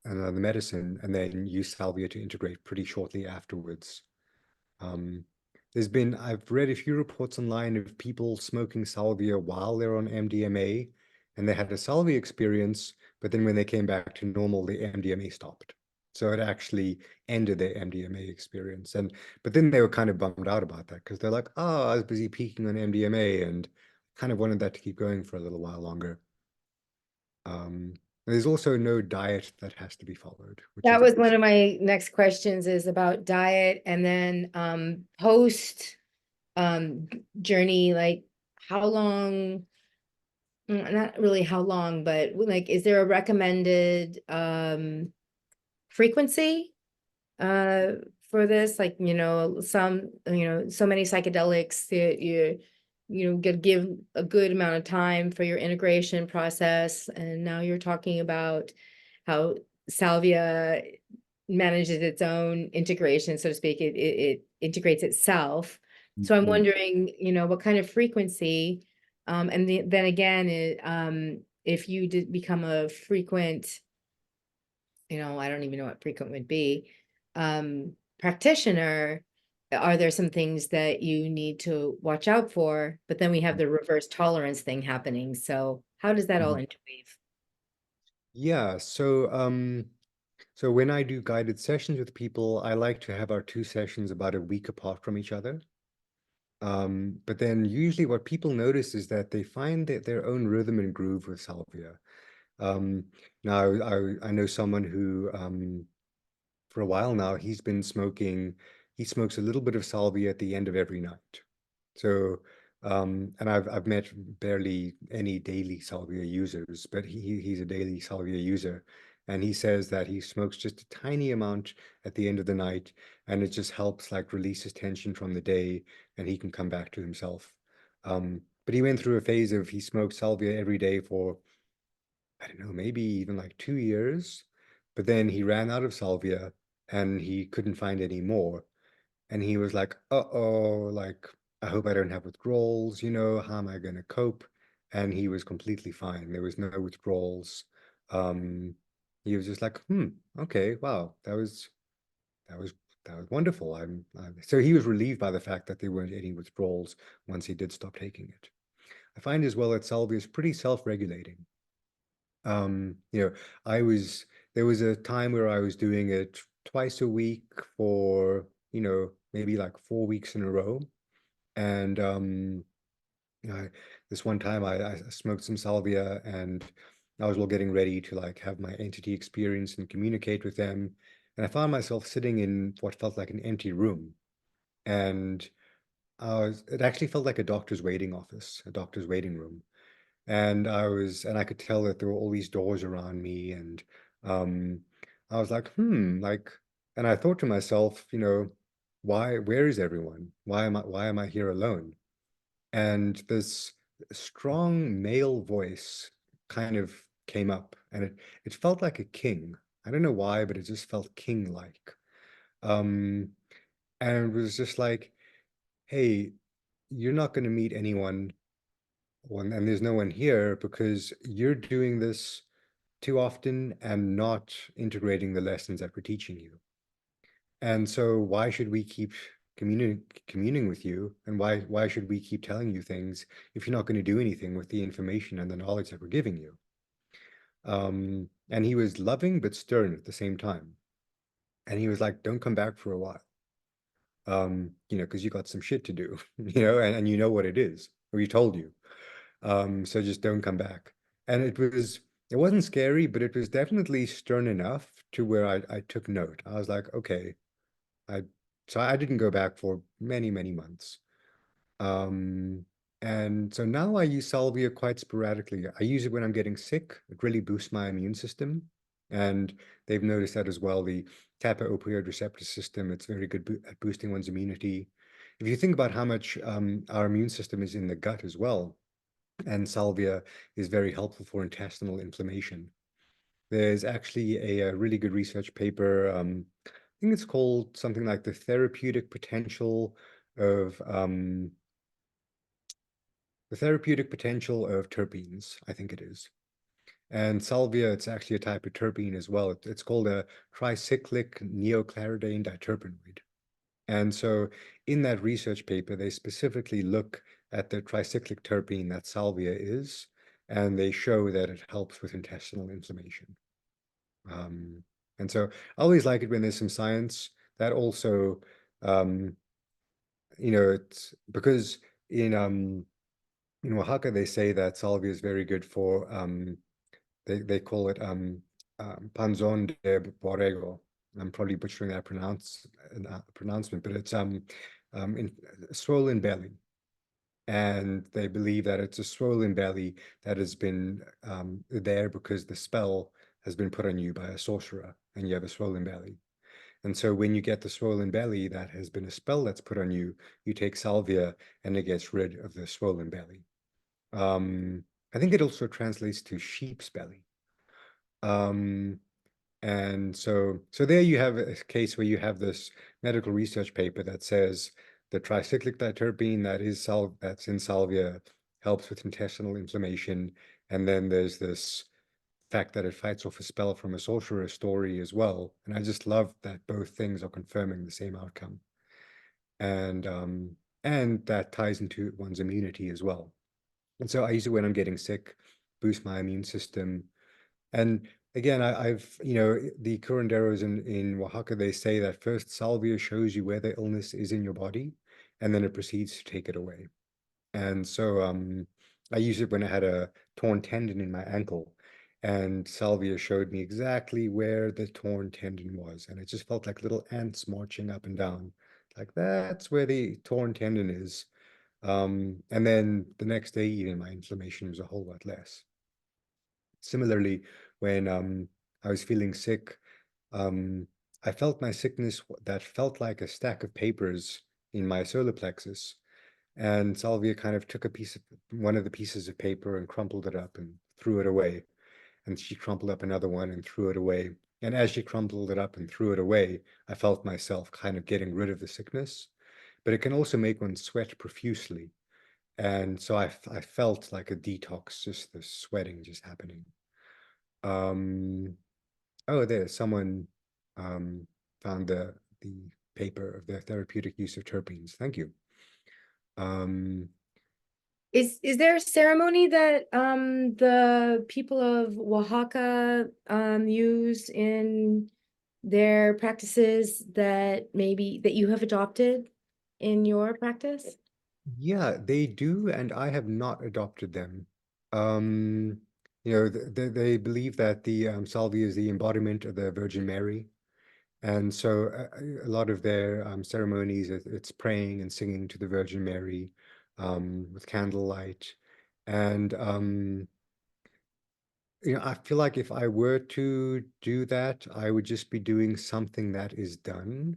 [SPEAKER 2] medicine and then use salvia to integrate pretty shortly afterwards. I've read a few reports online of people smoking salvia while they're on MDMA, and they had a salvia experience, but then when they came back to normal, the MDMA stopped. So it actually ended their MDMA experience. But then they were kind of bummed out about that because they're like, oh, I was busy peaking on MDMA and kind of wanted that to keep going for a little while longer. There's also no diet that has to be followed.
[SPEAKER 1] That was one of my next questions, is about diet, and then post journey, like how long, not really how long, but like, is there a recommended frequency for this? Like, so many psychedelics that give a good amount of time for your integration process, and now you're talking about how salvia manages its own integration, so to speak. It integrates itself. So I'm wondering, what kind of frequency, and then again, if you did become a frequent, I don't even know what frequent would be, practitioner, are there some things that you need to watch out for? But then we have the reverse tolerance thing happening. So how does that all interweave?
[SPEAKER 2] Yeah, so when I do guided sessions with people, I like to have our 2 sessions about a week apart from each other. But then usually what people notice is that they find that their own rhythm and groove with salvia. Now I know someone who for a while now he smokes a little bit of salvia at the end of every night. So and I've met barely any daily salvia users, but he's a daily salvia user. And he says that he smokes just a tiny amount at the end of the night, and it just helps like release his tension from the day, and he can come back to himself. But he went through a phase of he smoked salvia every day for, I don't know, maybe even like 2 years. But then he ran out of salvia and he couldn't find any more. And he was like, uh-oh, like, I hope I don't have withdrawals, how am I going to cope? And he was completely fine. There was no withdrawals. He was just like, okay, wow, that was wonderful. So he was relieved by the fact that there weren't any withdrawals once he did stop taking it. I find as well that salvia is pretty self-regulating. Um, you know, there was a time where I was doing it twice a week for, maybe like 4 weeks in a row. And this one time I smoked some salvia and I was all getting ready to like have my entity experience and communicate with them. And I found myself sitting in what felt like an empty room. And it actually felt like a doctor's waiting office, a doctor's waiting room. And I could tell that there were all these doors around me, and um, I was like, like, and I thought to myself, where is everyone? Why am I here alone? And this strong male voice kind of came up, and it felt like a king. I don't know why, but it just felt king-like. Um, and it was just like, hey, you're not going to meet anyone and there's no one here because you're doing this too often and not integrating the lessons that we're teaching you. And so why should we keep communing with you? And why should we keep telling you things if you're not going to do anything with the information and the knowledge that we're giving you? And he was loving but stern at the same time. And he was like, don't come back for a while. Because you got some shit to do, and you know what it is, or he told you. So just don't come back. And it wasn't scary, but it was definitely stern enough to where I took note. I was like, okay, so I didn't go back for many, many months. And so now I use salvia quite sporadically. I use it when I'm getting sick. It really boosts my immune system. And they've noticed that as well. The kappa opioid receptor system, it's very good at boosting one's immunity. If you think about how much our immune system is in the gut as well, and salvia is very helpful for intestinal inflammation. There's actually a really good research paper. I think it's called something like the therapeutic potential of terpenes, I think it is. And salvia, it's actually a type of terpene as well. It's called a tricyclic neoclaridane diterpenoid. And so in that research paper, they specifically look at the tricyclic terpene that salvia is, and they show that it helps with intestinal inflammation. And so I always like it when there's some science that also, it's because in Oaxaca, they say that salvia is very good for, they call it panzón de borrego. I'm probably butchering that pronouncement, but it's in swollen belly. And they believe that it's a swollen belly that has been there because the spell has been put on you by a sorcerer, and you have a swollen belly. And so when you get the swollen belly that has been a spell that's put on you, you take salvia and it gets rid of the swollen belly. I think it also translates to sheep's belly. And so there you have a case where you have this medical research paper that says the tricyclic diterpene that's in salvia helps with intestinal inflammation. And then there's this fact that it fights off a spell from a sorcerer story as well. And I just love that both things are confirming the same outcome. And that ties into one's immunity as well. And so I use it when I'm getting sick, boost my immune system. And again, I've, the curanderos in Oaxaca, they say that first salvia shows you where the illness is in your body, and then it proceeds to take it away. And so I used it when I had a torn tendon in my ankle, and salvia showed me exactly where the torn tendon was. And it just felt like little ants marching up and down. Like that's where the torn tendon is. And then the next day, even my inflammation was a whole lot less. Similarly, when I was feeling sick, I felt my sickness that felt like a stack of papers in my solar plexus. And Salvia kind of took one of the pieces of paper and crumpled it up and threw it away. And she crumpled up another one and threw it away. And as she crumpled it up and threw it away, I felt myself kind of getting rid of the sickness. But it can also make one sweat profusely. And so I felt like a detox, just the sweating just happening. Oh, there's someone found the paper of the therapeutic use of terpenes. Thank you.
[SPEAKER 1] Is there a ceremony that the people of Oaxaca use in their practices that you have adopted in your practice?
[SPEAKER 2] Yeah, they do, and I have not adopted them. They believe that the salvia is the embodiment of the Virgin Mary. And so a lot of their ceremonies, it's praying and singing to the Virgin Mary with candlelight. And, I feel like if I were to do that, I would just be doing something that is done,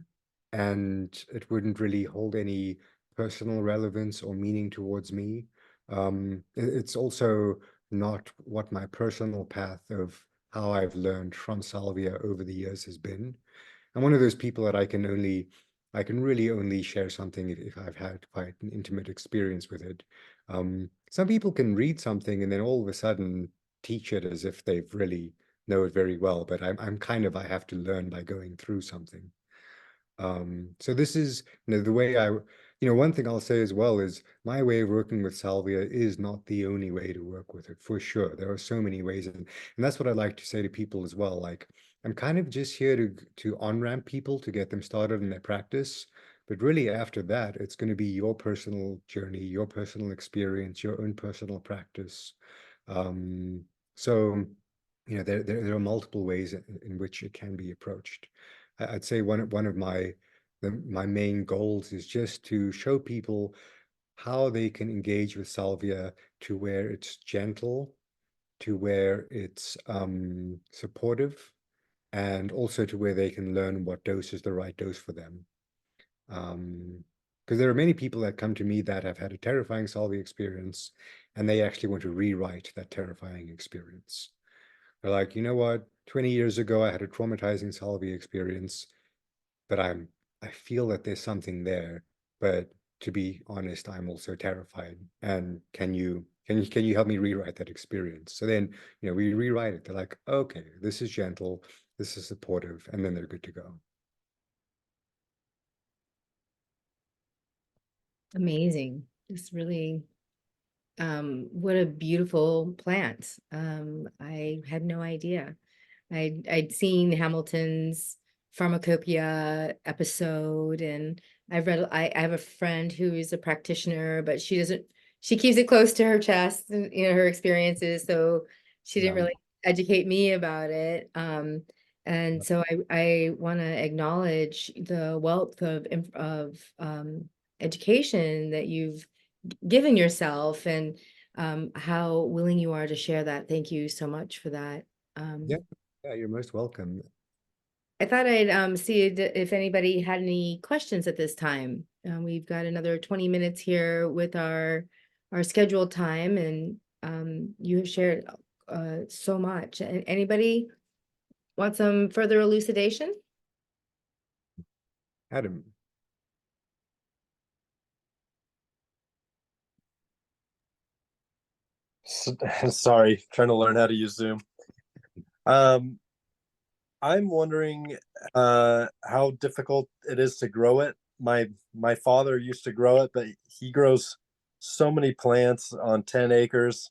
[SPEAKER 2] and it wouldn't really hold any personal relevance or meaning towards me. It's also not what my personal path of how I've learned from salvia over the years has been. I'm one of those people that I can really only share something if I've had quite an intimate experience with it. Some people can read something and then all of a sudden teach it as if they've really know it very well, but I'm kind of, I have to learn by going through something. So this is, the way one thing I'll say as well is my way of working with salvia is not the only way to work with it, for sure. There are so many ways, and that's what I like to say to people as well. Like, I'm kind of just here to on-ramp people to get them started in their practice. But really, after that, it's going to be your personal journey, your personal experience, your own personal practice. Um, so, there are multiple ways in which it can be approached. I'd say one of my main goals is just to show people how they can engage with salvia to where it's gentle, to where it's supportive, and also to where they can learn what dose is the right dose for them. Because there are many people that come to me that have had a terrifying salvia experience, and they actually want to rewrite that terrifying experience. They're like, you know what? 20 years ago, I had a traumatizing salvia experience, but I feel that there's something there. But to be honest, I'm also terrified. And can you help me rewrite that experience? So then, we rewrite it. They're like, okay, this is gentle, this is supportive, and then they're good to go.
[SPEAKER 1] Amazing. Just really, what a beautiful plant. I had no idea. I'd seen Hamilton's pharmacopoeia episode, and I have a friend who is a practitioner, but she keeps it close to her chest, and, her experiences, so she didn't
[SPEAKER 2] Yeah.
[SPEAKER 1] really educate me about it. And so I want to acknowledge the wealth of education that you've given yourself, and how willing you are to share that. Thank you so much for that.
[SPEAKER 2] Yeah, yeah, you're most welcome.
[SPEAKER 1] I thought I'd see if anybody had any questions at this time. We've got another 20 minutes here with our scheduled time, and you have shared so much. Anybody want some further elucidation?
[SPEAKER 2] Adam.
[SPEAKER 3] Sorry, trying to learn how to use Zoom. I'm wondering how difficult it is to grow it. My father used to grow it, but he grows so many plants on 10 acres.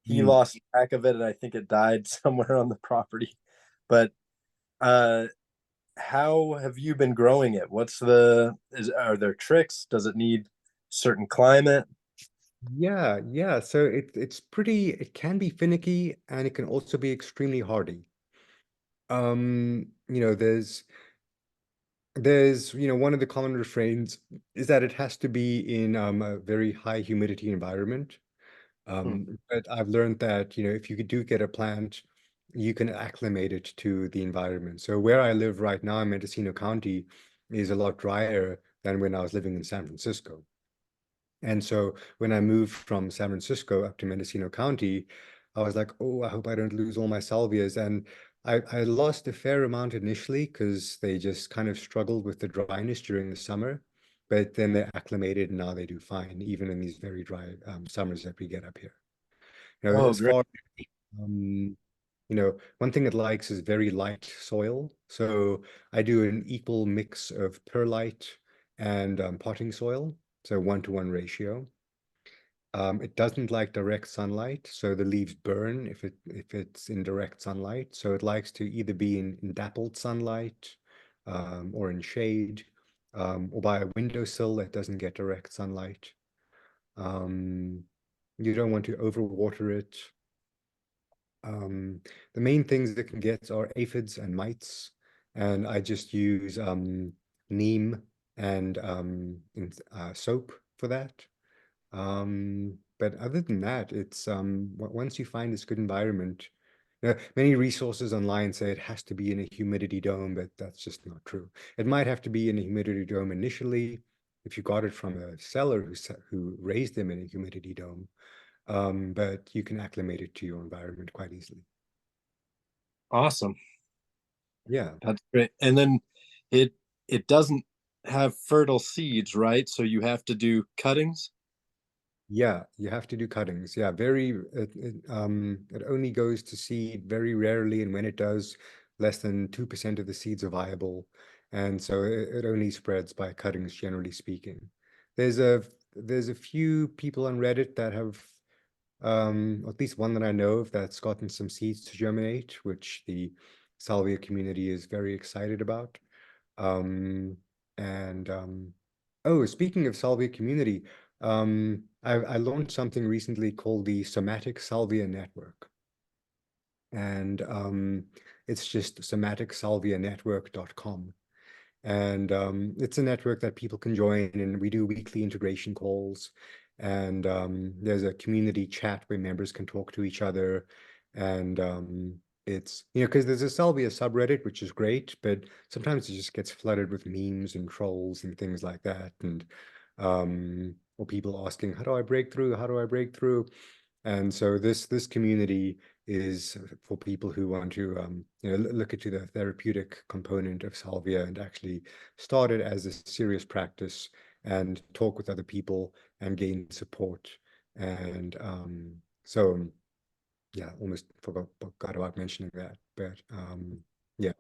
[SPEAKER 3] He lost track of it, and I think it died somewhere on the property. But how have you been growing it? Are there tricks? Does it need certain climate?
[SPEAKER 2] Yeah, yeah. So it can be finicky, and it can also be extremely hardy. There's one of the common refrains is that it has to be in a very high humidity environment. But I've learned that, if you do get a plant, you can acclimate it to the environment. So where I live right now in Mendocino County is a lot drier than when I was living in San Francisco. And so when I moved from San Francisco up to Mendocino County, I was like, oh, I hope I don't lose all my salvias. And I lost a fair amount initially because they just kind of struggled with the dryness during the summer. But then they acclimated and now they do fine, even in these very dry summers that we get up here.
[SPEAKER 3] Oh,
[SPEAKER 2] As
[SPEAKER 3] great.
[SPEAKER 2] far one thing it likes is very light soil. So I do an equal mix of perlite and potting soil, so 1-to-1 ratio. It doesn't like direct sunlight, so the leaves burn if it's in direct sunlight. So it likes to either be in dappled sunlight, or in shade, or by a windowsill that doesn't get direct sunlight. You don't want to overwater it. The main things that can get are aphids and mites, and I just use neem and soap for that. But other than that, it's once you find this good environment, many resources online say it has to be in a humidity dome, but that's just not true. It might have to be in a humidity dome initially if you got it from a seller who raised them in a humidity dome. But you can acclimate it to your environment quite easily.
[SPEAKER 3] Awesome.
[SPEAKER 2] Yeah.
[SPEAKER 3] That's great. And then it it doesn't have fertile seeds, right? So you have to do cuttings.
[SPEAKER 2] Yeah, you have to do cuttings. Yeah, it only goes to seed very rarely, and when it does, less than 2% of the seeds are viable. And so it only spreads by cuttings, generally speaking. There's a few people on Reddit that have, at least one that I know of, that's gotten some seeds to germinate, which the Salvia community is very excited about. And oh, speaking of Salvia community, I launched something recently called the Somatic Salvia Network. And it's just somaticsalvianetwork.com. And it's a network that people can join, and we do weekly integration calls. And there's a community chat where members can talk to each other. And it's, because there's a Salvia subreddit, which is great, but sometimes it just gets flooded with memes and trolls and things like that. And or people asking, how do I break through? How do I break through? And so this community is for people who want to look into the therapeutic component of Salvia and actually start it as a serious practice and talk with other people and gain support. And so yeah, almost forgot about mentioning that, but yeah.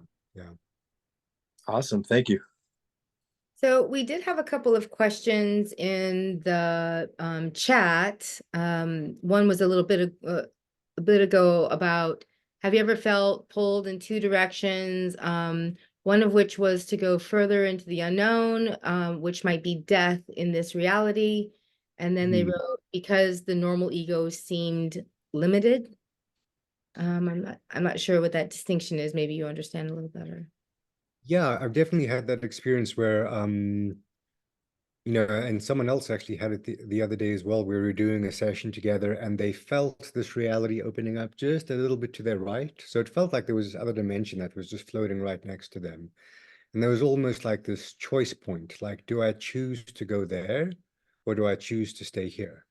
[SPEAKER 3] Awesome, thank you.
[SPEAKER 1] So we did have a couple of questions in the chat. One was a bit ago about, have you ever felt pulled in two directions? One of which was to go further into the unknown, which might be death in this reality. And then they wrote, because the normal ego seemed limited. I'm not sure what that distinction is. Maybe you understand a little better.
[SPEAKER 2] Yeah, I've definitely had that experience where and someone else actually had it the other day as well. We were doing a session together and they felt this reality opening up just a little bit to their right. So it felt like there was this other dimension that was just floating right next to them. And there was almost like this choice point, like, do I choose to go there or do I choose to stay here?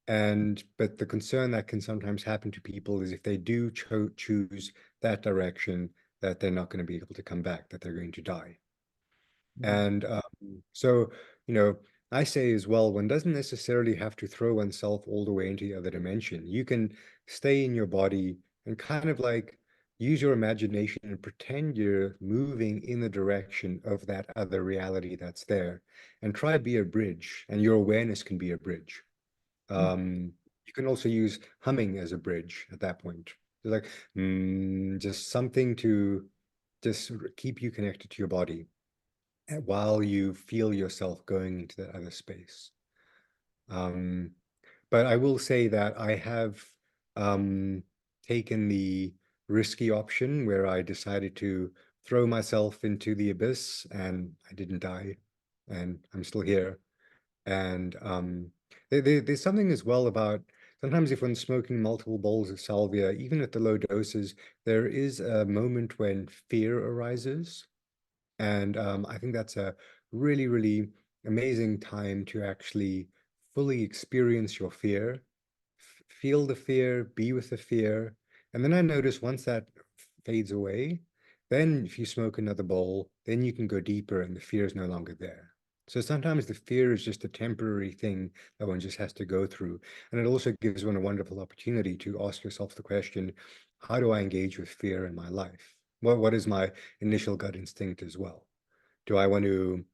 [SPEAKER 2] But the concern that can sometimes happen to people is if they do choose that direction, that they're not going to be able to come back, that they're going to die. And so, I say as well, one doesn't necessarily have to throw oneself all the way into the other dimension. You can stay in your body and kind of like use your imagination and pretend you're moving in the direction of that other reality that's there, and try to be a bridge, and your awareness can be a bridge. You can also use humming as a bridge at that point. Like just something to just keep you connected to your body while you feel yourself going into that other space. But I will say that I have taken the risky option where I decided to throw myself into the abyss, and I didn't die, and I'm still here. And there's something as well about sometimes if one's smoking multiple bowls of salvia, even at the low doses, there is a moment when fear arises. And I think that's a really, really amazing time to actually fully experience your fear, feel the fear, be with the fear. And then I notice once that fades away, then if you smoke another bowl, then you can go deeper and the fear is no longer there. So sometimes the fear is just a temporary thing that one just has to go through. And it also gives one a wonderful opportunity to ask yourself the question, how do I engage with fear in my life? What is my initial gut instinct as well? Do I want to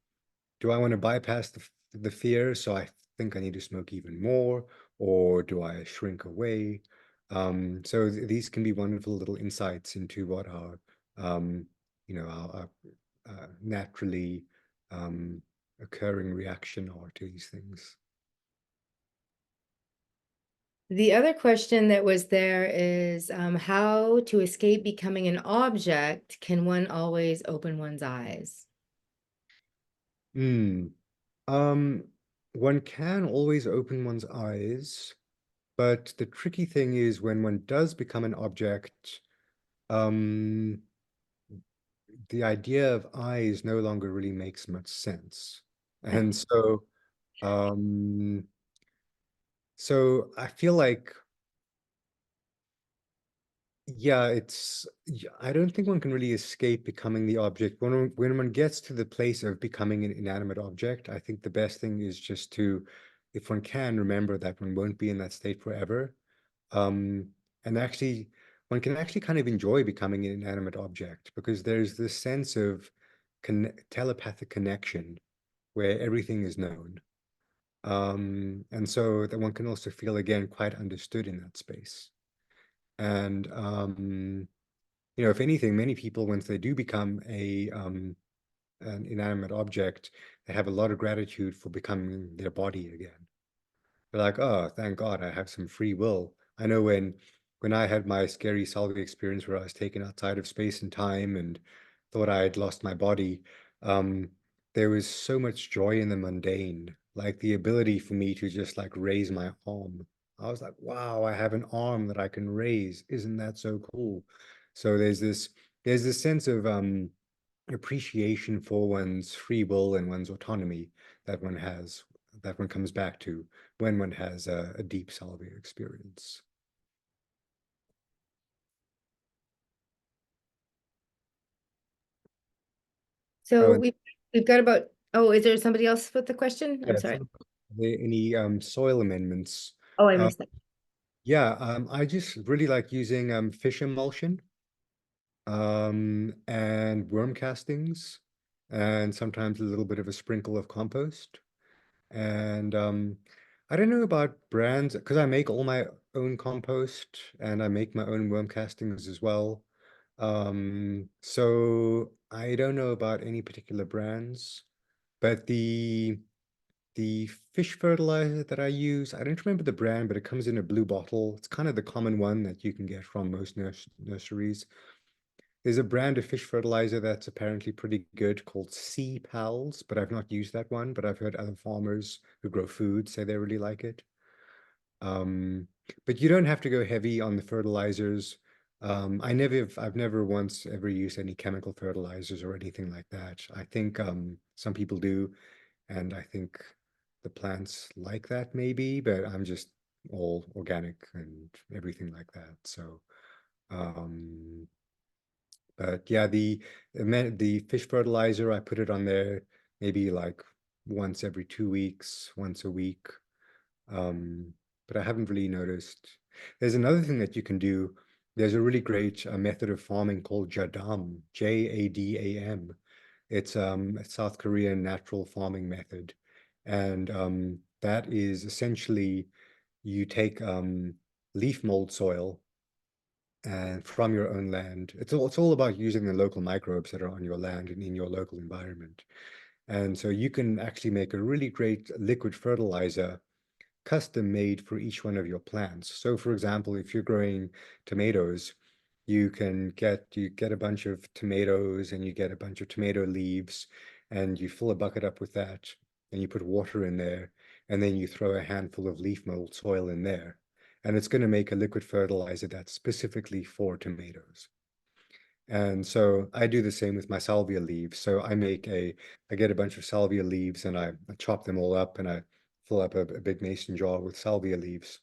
[SPEAKER 2] bypass the fear, so I think I need to smoke even more, or do I shrink away? So these can be wonderful little insights into what our naturally occurring reaction are to these things.
[SPEAKER 1] The other question that was there is how to escape becoming an object. Can one always open one's eyes?
[SPEAKER 2] One can always open one's eyes, but the tricky thing is when one does become an object, the idea of eyes no longer really makes much sense. And so I feel like, yeah, I don't think one can really escape becoming the object. When one gets to the place of becoming an inanimate object, I think the best thing is just to, if one can, remember that one won't be in that state forever. And actually, one can actually kind of enjoy becoming an inanimate object because there's this sense of telepathic connection where everything is known. And so that one can also feel again quite understood in that space. And you know, if anything, many people, once they do become an inanimate object, they have a lot of gratitude for becoming their body again. They're like, oh, thank God I have some free will. I know when I had my scary Salvia experience where I was taken outside of space and time and thought I had lost my body, um, there was so much joy in the mundane, like the ability for me to just like raise my arm. I was like, wow, I have an arm that I can raise. Isn't that so cool? So there's this sense of appreciation for one's free will and one's autonomy that one has, that one comes back to when one has a deep Salvia experience.
[SPEAKER 1] So
[SPEAKER 2] Oh, and
[SPEAKER 1] we've got about, oh, is there somebody else with the question? I'm
[SPEAKER 2] yeah,
[SPEAKER 1] sorry.
[SPEAKER 2] are there any soil amendments?
[SPEAKER 1] Oh, I
[SPEAKER 2] Uh,
[SPEAKER 1] missed that.
[SPEAKER 2] yeah, I just really like using fish emulsion and worm castings, and sometimes a little bit of a sprinkle of compost. And I don't know about brands because I make all my own compost and I make my own worm castings as well. So I don't know about any particular brands, but the fish fertilizer that I use, I don't remember the brand, but it comes in a blue bottle. It's kind of the common one that you can get from most nurseries. There's a brand of fish fertilizer that's apparently pretty good called Sea Pals, but I've not used that one, but I've heard other farmers who grow food say they really like it. Um, but you don't have to go heavy on the fertilizers. I've never once ever used any chemical fertilizers or anything like that. I think some people do, and I think the plants like that maybe, but I'm just all organic and everything like that. So um, but yeah, the fish fertilizer, I put it on there maybe like once every 2 weeks, once a week. Um, but I haven't really noticed. There's another thing that you can do. There's a really great method of farming called Jadam, Jadam. It's a South Korean natural farming method. And that is essentially you take leaf mold soil and from your own land. It's all about using the local microbes that are on your land and in your local environment. And so you can actually make a really great liquid fertilizer custom made for each one of your plants. So for example, if you're growing tomatoes, you get a bunch of tomatoes and you get a bunch of tomato leaves and you fill a bucket up with that and you put water in there and then you throw a handful of leaf mold soil in there and it's going to make a liquid fertilizer that's specifically for tomatoes. And so I do the same with my salvia leaves. So I get a bunch of salvia leaves and I chop them all up and I fill up a big mason jar with salvia leaves.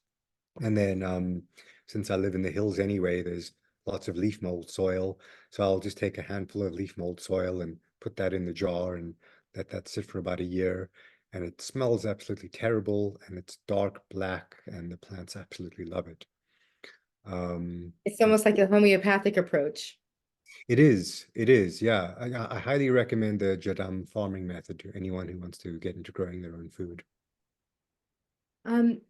[SPEAKER 2] And then since I live in the hills anyway, there's lots of leaf mold soil. So I'll just take a handful of leaf mold soil and put that in the jar and let that sit for about a year. And it smells absolutely terrible and it's dark black and the plants absolutely love it.
[SPEAKER 1] It's almost like a homeopathic approach.
[SPEAKER 2] It is, yeah. I highly recommend the Jadam farming method to anyone who wants to get into growing their own food.
[SPEAKER 1] Um,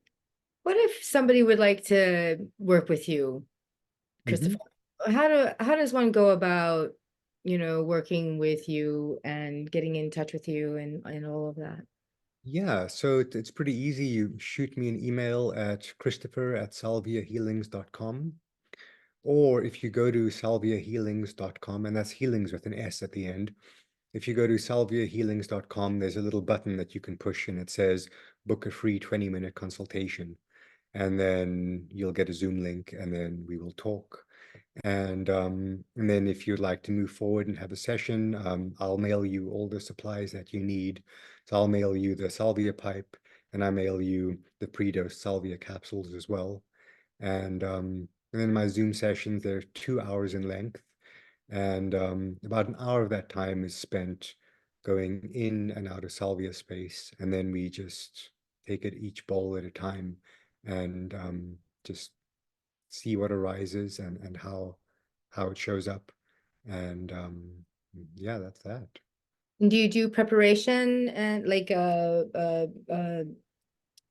[SPEAKER 1] what if somebody would like to work with you, Christopher? How does one go about, working with you and getting in touch with you and all of that?
[SPEAKER 2] Yeah, so it's pretty easy. You shoot me an email at christopher@salviahealings.com. Or if you go to salviahealings.com, and that's healings with an S at the end. If you go to salviahealings.com, there's a little button that you can push and it says book a free 20-minute consultation. And then you'll get a Zoom link and then we will talk. And then if you'd like to move forward and have a session, I'll mail you all the supplies that you need. So I'll mail you the salvia pipe and I mail you the pre-dosed salvia capsules as well. And then my Zoom sessions, they're 2 hours in length. And about an hour of that time is spent going in and out of salvia space. And then we just take it each bowl at a time and just see what arises and how it shows up. And yeah, that's that.
[SPEAKER 1] And do you do preparation and like an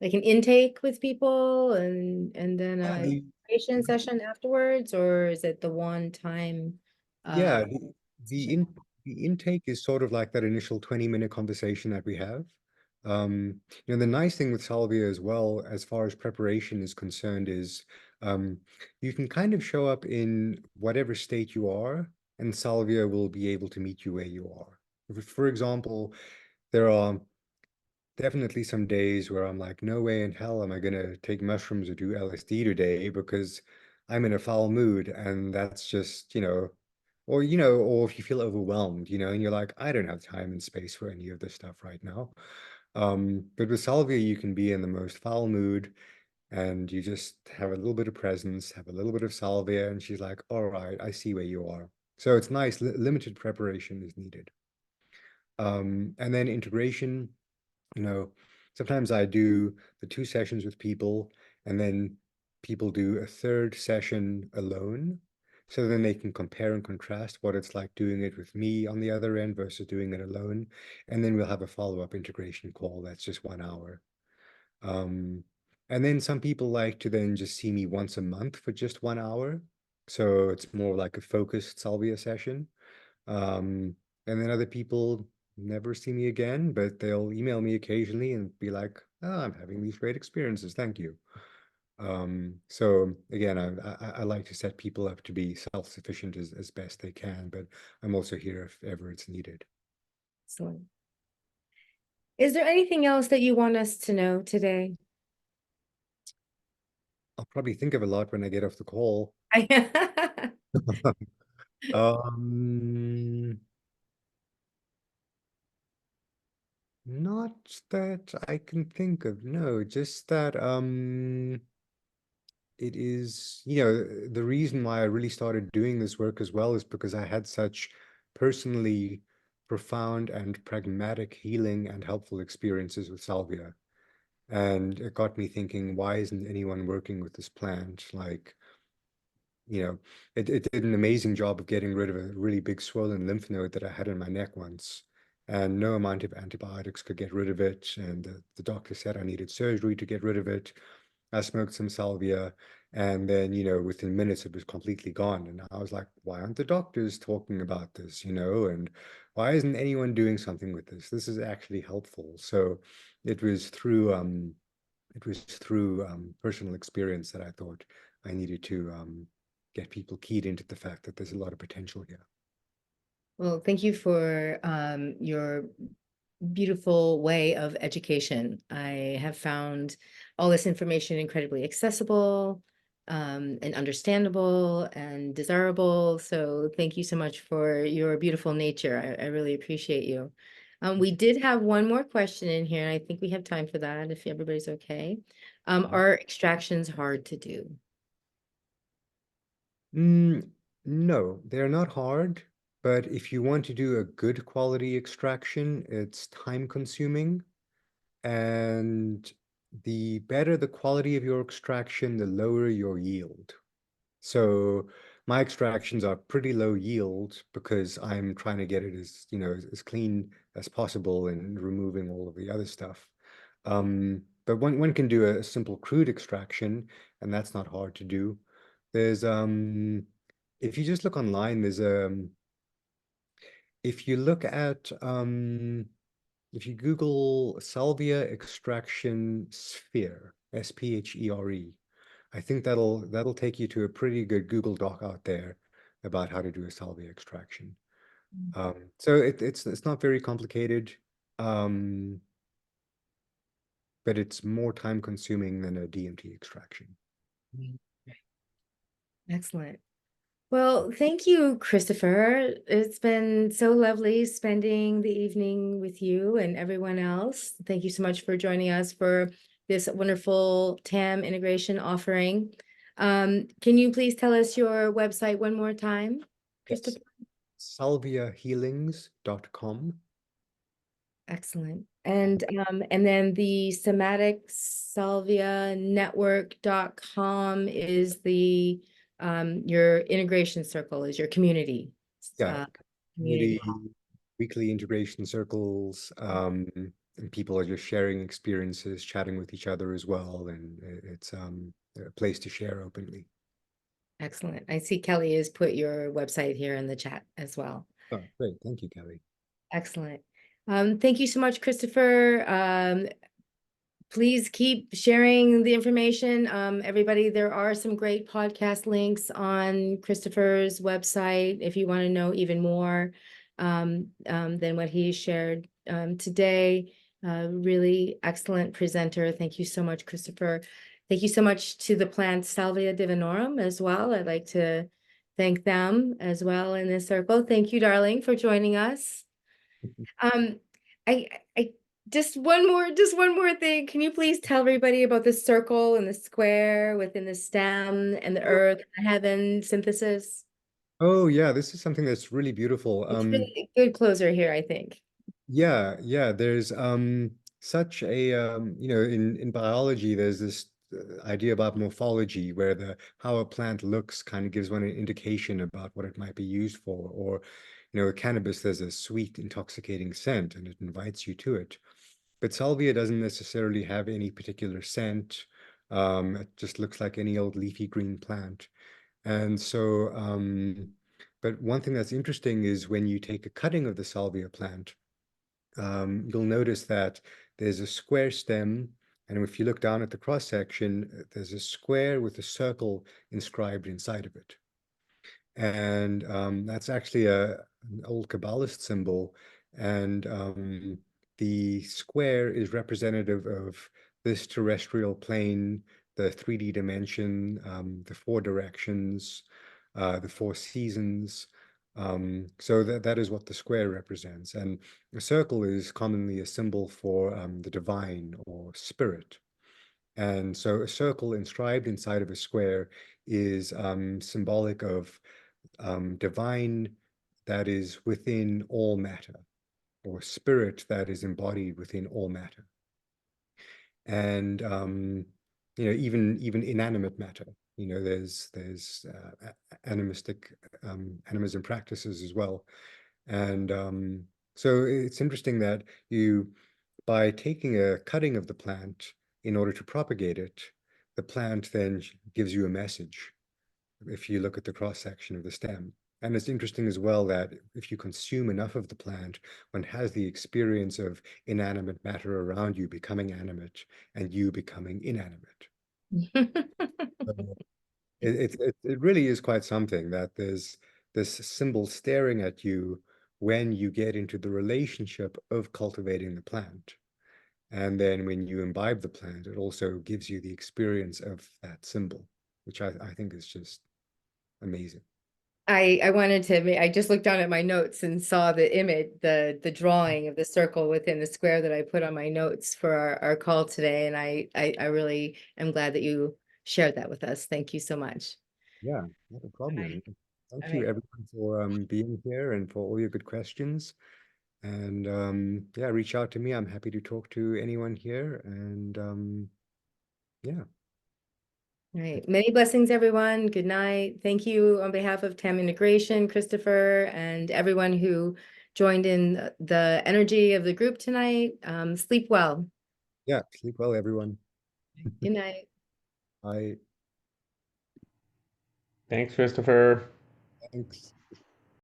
[SPEAKER 1] intake with people and then
[SPEAKER 2] Yeah,
[SPEAKER 1] a preparation session afterwards, or is it the one time?
[SPEAKER 2] yeah, the
[SPEAKER 1] Session?
[SPEAKER 2] in the intake is sort of like that initial 20-minute conversation that we have. The nice thing with Salvia as well, as far as preparation is concerned, is you can kind of show up in whatever state you are, and Salvia will be able to meet you where you are. For example, there are definitely some days where I'm like, no way in hell am I gonna take mushrooms or do LSD today because I'm in a foul mood, and that's just, or if you feel overwhelmed, and you're like, I don't have time and space for any of this stuff right now. But with Salvia, you can be in the most foul mood and you just have a little bit of presence, have a little bit of Salvia, and she's like, all right, I see where you are. So it's nice, limited preparation is needed. And then integration, you know, sometimes I do the 2 sessions with people, and then people do a third session alone. So then they can compare and contrast what it's like doing it with me on the other end versus doing it alone. And then we'll have a follow-up integration call that's just 1 hour. And then some people like to then just see me once a month for just 1 hour. So it's more like a focused Salvia session. Um, and then other people never see me again, but they'll email me occasionally and be like, oh, I'm having these great experiences. Thank you. So again, I like to set people up to be self-sufficient as best they can, but I'm also here if ever it's needed.
[SPEAKER 1] Excellent. Is there anything else that you want us to know today?
[SPEAKER 2] I'll probably think of a lot when I get off the call. Um, Not that I can think of, no, just that it is, the reason why I really started doing this work as well is because I had such personally profound and pragmatic healing and helpful experiences with salvia. And it got me thinking, why isn't anyone working with this plant? Like, it did an amazing job of getting rid of a really big swollen lymph node that I had in my neck once. And no amount of antibiotics could get rid of it. And the doctor said I needed surgery to get rid of it. I smoked some salvia, and then, within minutes it was completely gone. And I was like, why aren't the doctors talking about this, and why isn't anyone doing something with this? This is actually helpful. So it was through personal experience that I thought I needed to get people keyed into the fact that there's a lot of potential here.
[SPEAKER 1] Well, thank you for your beautiful way of education. I have found all this information incredibly accessible, and understandable and desirable. So thank you so much for your beautiful nature. I really appreciate you. We did have one more question in here, and I think we have time for that if everybody's okay. Are extractions hard to do?
[SPEAKER 2] No, they're not hard, but if you want to do a good quality extraction, it's time consuming. And the better the quality of your extraction, the lower your yield. So my extractions are pretty low yield because I'm trying to get it as clean as possible and removing all of the other stuff. But one can do a simple crude extraction, and that's not hard to do. There's if you just look online, if you look at if you Google salvia extraction sphere, SPHERE, I think that'll take you to a pretty good Google Doc out there about how to do a salvia extraction. So it's not very complicated, um, but it's more time consuming than a DMT extraction.
[SPEAKER 1] Excellent. Well, thank you, Christopher. It's been so lovely spending the evening with you and everyone else. Thank you so much for joining us for this wonderful TAM integration offering. Can you please tell us your website one more time, Christopher?
[SPEAKER 2] salviahealings.com.
[SPEAKER 1] Excellent. And then the somatic salvia network.com is the your integration circle, is your community.
[SPEAKER 2] Yeah,
[SPEAKER 1] Community.
[SPEAKER 2] community weekly integration circles, and people are just sharing experiences, chatting with each other as well, and it's a place to share openly.
[SPEAKER 1] Excellent. I see Kelly has put your website here in the chat as well.
[SPEAKER 2] Oh, great. Thank you, Kelly.
[SPEAKER 1] Excellent. Thank you so much, Christopher. Please keep sharing the information. Everybody, there are some great podcast links on Christopher's website if you want to know even more than what he shared today. Really excellent presenter. Thank you so much, Christopher. Thank you so much to the plant Salvia Divinorum as well. I'd like to thank them as well in this circle. Thank you, darling, for joining us. I just one more thing. Can you please tell everybody about the circle and the square within the stem and the earth and the heaven synthesis?
[SPEAKER 2] Oh yeah, this is something that's really beautiful.
[SPEAKER 1] It's really a good closer here, I think.
[SPEAKER 2] Yeah, there's such a in biology there's this idea about morphology where the how a plant looks kind of gives one an indication about what it might be used for, or cannabis, there's a sweet intoxicating scent and it invites you to it. But salvia doesn't necessarily have any particular scent. It just looks like any old leafy green plant. And so but one thing that's interesting is when you take a cutting of the salvia plant, you'll notice that there's a square stem, and if you look down at the cross section, there's a square with a circle inscribed inside of it. And that's actually an old Kabbalist symbol, and the square is representative of this terrestrial plane, the 3D dimension, the four directions, the four seasons. So that is what the square represents. And a circle is commonly a symbol for the divine or spirit. And so a circle inscribed inside of a square is symbolic of divine that is within all matter, or spirit that is embodied within all matter. And even inanimate matter. There's animism practices as well. And so it's interesting that by taking a cutting of the plant in order to propagate it, the plant then gives you a message if you look at the cross section of the stem. And it's interesting as well that if you consume enough of the plant, one has the experience of inanimate matter around you becoming animate and you becoming inanimate. So it really is quite something that there's this symbol staring at you when you get into the relationship of cultivating the plant. And then when you imbibe the plant, it also gives you the experience of that symbol, which I think is just amazing.
[SPEAKER 1] I just looked down at my notes and saw the image, the drawing of the circle within the square that I put on my notes for our call today. And I really am glad that you shared that with us. Thank you so much.
[SPEAKER 2] Yeah, not a problem. Thank
[SPEAKER 1] All
[SPEAKER 2] you
[SPEAKER 1] right.
[SPEAKER 2] everyone for being here and for all your good questions. And yeah, reach out to me. I'm happy to talk to anyone here. And yeah.
[SPEAKER 1] All right. Many blessings, everyone. Good night. Thank you on behalf of TAM Integration, Christopher, and everyone who joined in the energy of the group tonight. Sleep well.
[SPEAKER 2] Yeah, sleep well, everyone.
[SPEAKER 1] Good night.
[SPEAKER 2] Bye.
[SPEAKER 5] Thanks, Christopher.
[SPEAKER 2] Thanks.